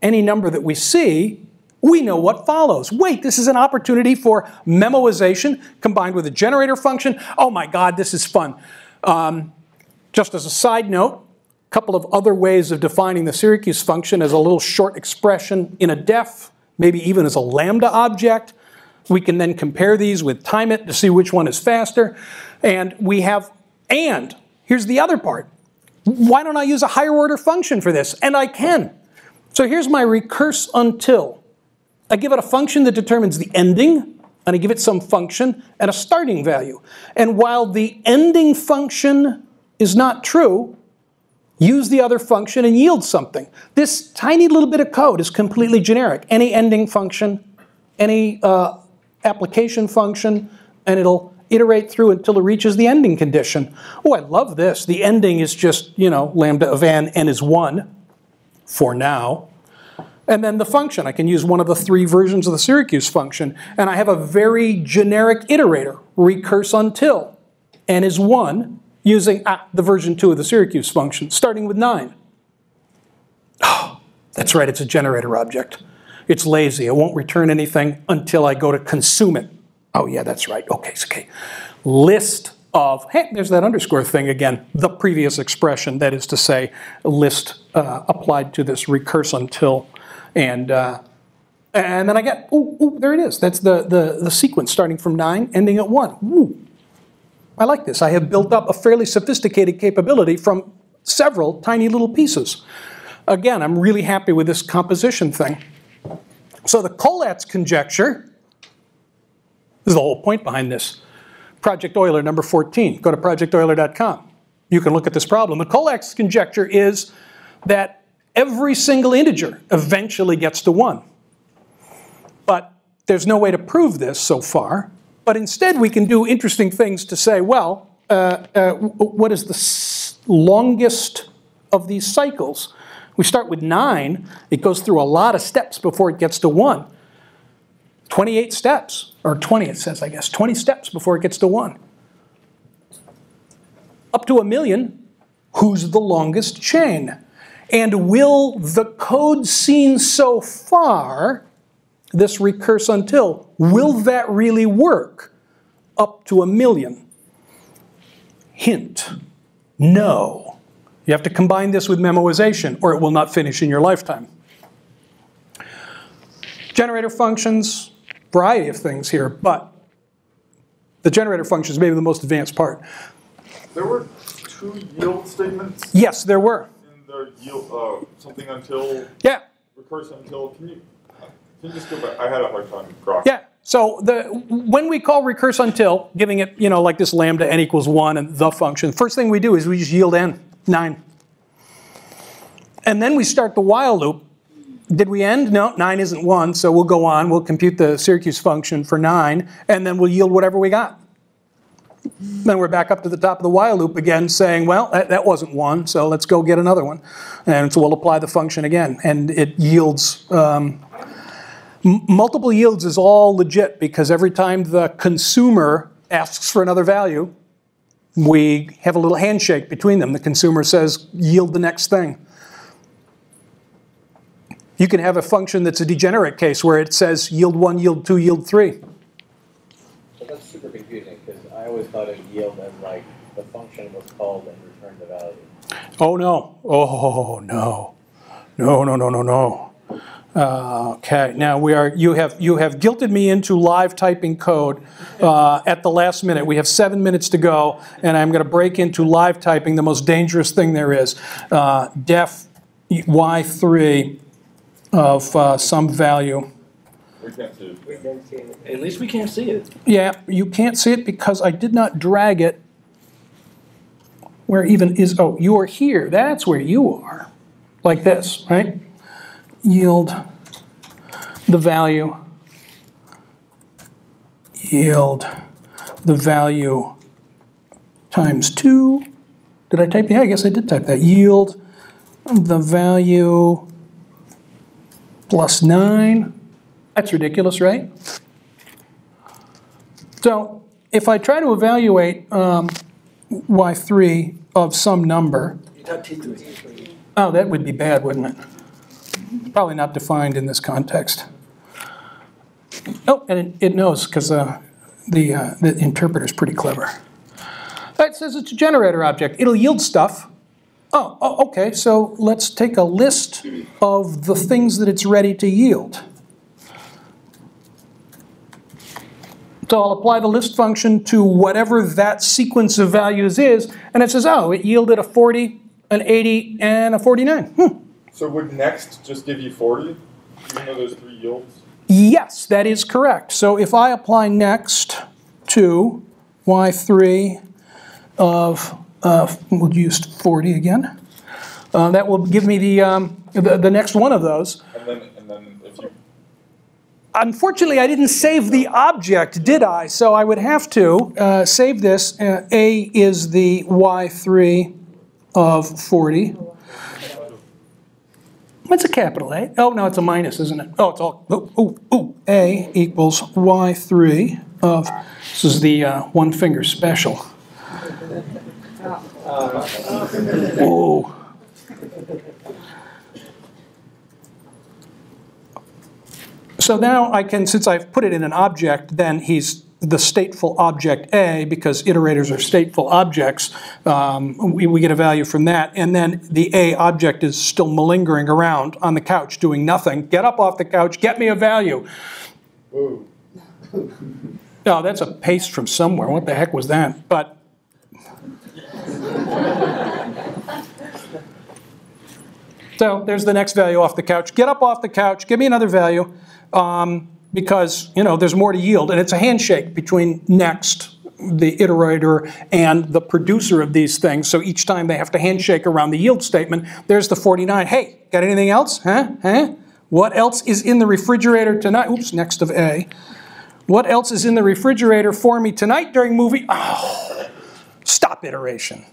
any number that we see, we know what follows. Wait, this is an opportunity for memoization combined with a generator function. Oh my God, this is fun. Just as a side note, a couple of other ways of defining the Syracuse function as a little short expression in a def, maybe even as a lambda object. We can then compare these with time it to see which one is faster. And we have and. Here's the other part. Why don't I use a higher order function for this? And I can. So here's my recurse until. I give it a function that determines the ending, and I give it some function and a starting value. And while the ending function is not true, use the other function and yield something. This tiny little bit of code is completely generic. Any ending function, any application function, and it'll iterate through until it reaches the ending condition. Oh, I love this. The ending is just, lambda of n is 1 for now. And then the function. I can use one of the 3 versions of the Syracuse function. And I have a very generic iterator, recurse until n is 1. Using the version 2 of the Syracuse function, starting with 9. Oh, that's right, it's a generator object. It's lazy, it won't return anything until I go to consume it. Oh yeah, that's right, okay. List of, hey, there's that underscore thing again, the previous expression, that is to say, list applied to this recurse until, and then I get, there it is. That's the sequence starting from 9, ending at 1. Ooh. I like this. I have built up a fairly sophisticated capability from several tiny little pieces. Again, I'm really happy with this composition thing. So the Collat's conjecture, this is the whole point behind this. Project Euler number 14. Go to projecteuler.com. You can look at this problem. The Collat's conjecture is that every single integer eventually gets to 1. But there's no way to prove this so far. But instead, we can do interesting things to say, well, what is the longest of these cycles? We start with 9. It goes through a lot of steps before it gets to 1. 28 steps, or 20 it says, I guess. 20 steps before it gets to 1. Up to 1,000,000, who's the longest chain? And will the code seen so far, this recurse until, will that really work up to 1,000,000? Hint, no. You have to combine this with memoization or it will not finish in your lifetime. Generator functions, variety of things here, but the generator function is maybe the most advanced part. There were 2 yield statements Yes, there were. in the yield, something until, Yeah, recurse until. Can you just go back? I had a hard time grasping. yeah. So when we call recurse until, giving it, like this lambda n equals 1 and the function, first thing we do is we just yield n, 9. And then we start the while loop. Did we end? No, 9 isn't 1, so we'll go on. We'll compute the Syracuse function for 9, and then we'll yield whatever we got. Then we're back up to the top of the while loop again, saying, well, that wasn't 1, so let's go get another one. And so we'll apply the function again, and it yields. Multiple yields is all legit, because every time the consumer asks for another value, we have a little handshake between them. The consumer says, yield the next thing. You can have a function that's a degenerate case where it says yield 1, yield 2, yield 3. But that's super confusing, because I always thought of yield as like the function was called and returned the value. Oh no! Oh no! No! No! No! No! No! Okay, now you have guilted me into live typing code at the last minute. We have 7 minutes to go, and I'm going to break into live typing, the most dangerous thing there is. Def y3 of some value. We can't see it. We can't see it. At least we can't see it. Yeah, you can't see it because I did not drag it where even is, oh, you are here. That's where you are. Like this, right? Yield the value. Yield the value times 2. Did I type? Yeah, I guess I did type that. Yield the value plus 9. That's ridiculous, right? So if I try to evaluate y3 of some number, oh, that would be bad, wouldn't it? Probably not defined in this context. Oh, and it knows because the interpreter is pretty clever. It says it's a generator object. It'll yield stuff. Oh, okay, so let's take a list of the things that it's ready to yield. So I'll apply the list function to whatever that sequence of values is, and it says, oh, it yielded a 40, an 80, and a 49. So would next just give you 40, even though there's 3 yields? Yes, that is correct. So if I apply next to y3 of, we'll use 40 again, that will give me the next one of those. And then if you... Unfortunately, I didn't save the object, did I? So I would have to save this. A is the y3 of 40. What's a capital A? Oh, no, it's a minus, isn't it? Oh, it's all, A equals y3 of, this is the one finger special. Whoa. So now I can, since I've put it in an object, then he's the stateful object A, because iterators are stateful objects. We get a value from that. And then the A object is still malingering around on the couch doing nothing. Get up off the couch, get me a value. Whoa. Oh, that's a paste from somewhere. What the heck was that? But so there's the next value off the couch. Get up off the couch, give me another value. Because, there's more to yield. And it's a handshake between next, the iterator, and the producer of these things. So each time they have to handshake around the yield statement, there's the 49. Hey, got anything else? Huh? What else is in the refrigerator tonight? Oops, next of A. What else is in the refrigerator for me tonight during movie? Oh, stop iteration.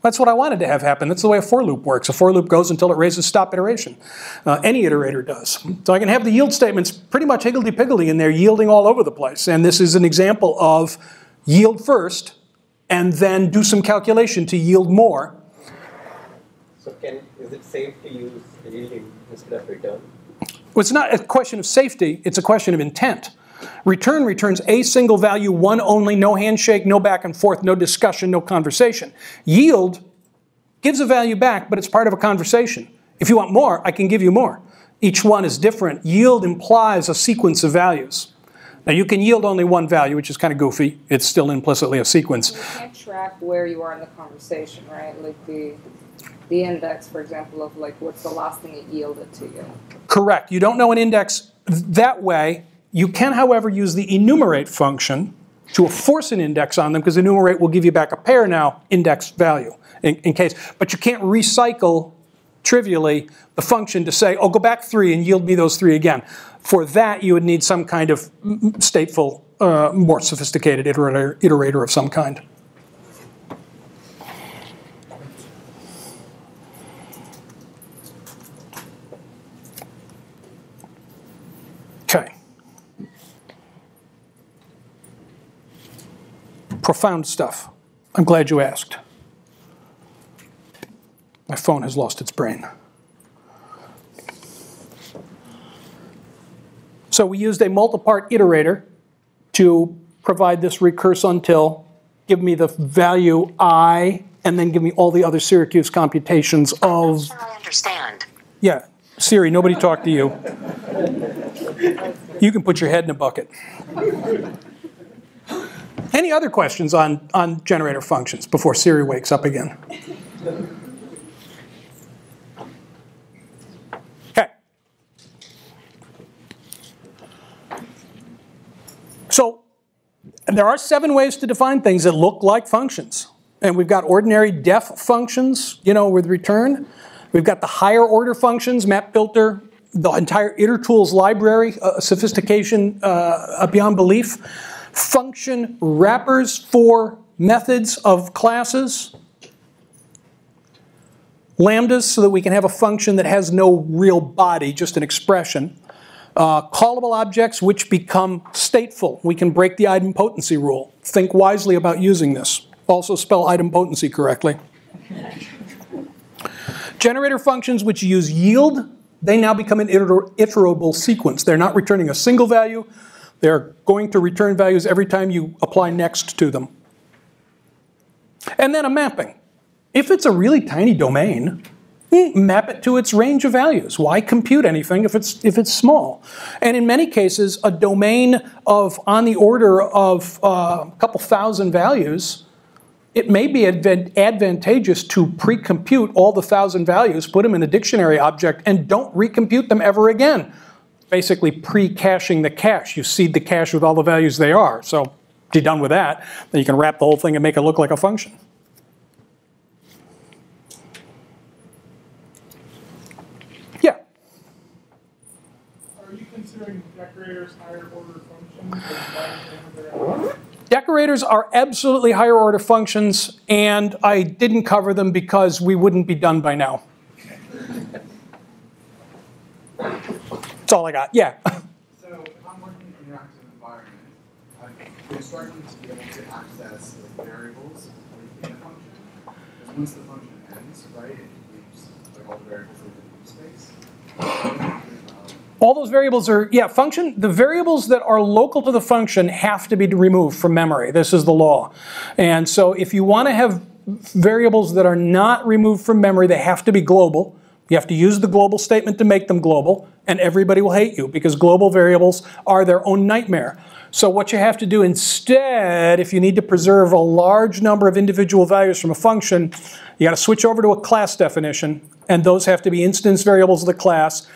That's what I wanted to have happen. That's the way a for loop works. A for loop goes until it raises stop iteration. Any iterator does. So I can have the yield statements pretty much higgledy-piggledy in there, yielding all over the place. And this is an example of yield first, and then do some calculation to yield more. So is it safe to use yielding instead of return? Well, it's not a question of safety. It's a question of intent. Return returns a single value, one only, no handshake, no back and forth, no discussion, no conversation. Yield gives a value back, but it's part of a conversation. If you want more, I can give you more. each one is different. Yield implies a sequence of values. Now you can yield only one value, which is kind of goofy. It's still implicitly a sequence. You can't track where you are in the conversation, right? Like the index, for example, of like what's the last thing it yielded to you. Correct. You don't know an index that way. You can, however, use the enumerate function to force an index on them, because enumerate will give you back a pair now index value in case. But you can't recycle trivially the function to say, oh, go back 3 and yield me those 3 again. For that, you would need some kind of stateful, more sophisticated iterator of some kind. Okay. Profound stuff. I'm glad you asked. My phone has lost its brain. So we used a multipart iterator to provide this recurse until, give me the value I, and then give me all the other Syracuse computations of... Sure I understand. Yeah, Siri, nobody talked to you. You can put your head in a bucket. Any other questions on generator functions before Siri wakes up again? Okay. So there are 7 ways to define things that look like functions. And we've got ordinary def functions, you know, with return. We've got the higher order functions, map filter, the entire itertools library, sophistication beyond belief. Function wrappers for methods of classes. Lambdas, so that we can have a function that has no real body, just an expression. Callable objects, which become stateful. We can break the idempotency rule. Think wisely about using this. Also spell idempotency correctly. Generator functions which use yield, they now become an iterable sequence. They're not returning a single value. They're going to return values every time you apply next to them. And then a mapping. If it's a really tiny domain, map it to its range of values. Why compute anything if it's small? And in many cases, a domain of on the order of a couple thousand values, it may be advantageous to pre-compute all the 1,000 values, put them in a dictionary object, and don't recompute them ever again. Basically pre-caching the cache. You seed the cache with all the values they are. So if you're done with that, then you can wrap the whole thing and make it look like a function. Yeah? Are you considering decorators higher order functions? Decorators are absolutely higher order functions, and I didn't cover them because we wouldn't be done by now. That's all I got. Yeah. So if I'm working in an interactive environment, I'm instructed to be able to access like, variables within a function. Because once the function ends, right, it leaves like all the variables within the space. All those variables are, yeah, the variables that are local to the function have to be removed from memory. This is the law. And so if you want to have variables that are not removed from memory, they have to be global. You have to use the global statement to make them global, and everybody will hate you because global variables are their own nightmare. So what you have to do instead, if you need to preserve a large number of individual values from a function, you got to switch over to a class definition, and those have to be instance variables of the class.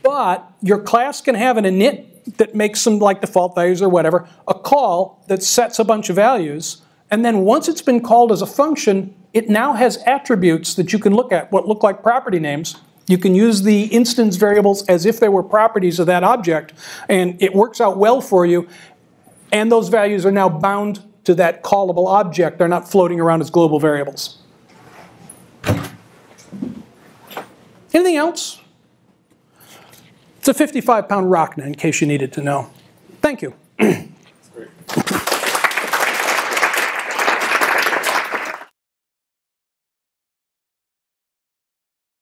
But your class can have an init that makes some like default values or whatever, a call that sets a bunch of values, and then once it's been called as a function, it now has attributes that you can look at, what look like property names. You can use the instance variables as if they were properties of that object, and it works out well for you, and those values are now bound to that callable object. They're not floating around as global variables. Anything else? It's a 55-pound rock now, in case you needed to know. Thank you. That's great.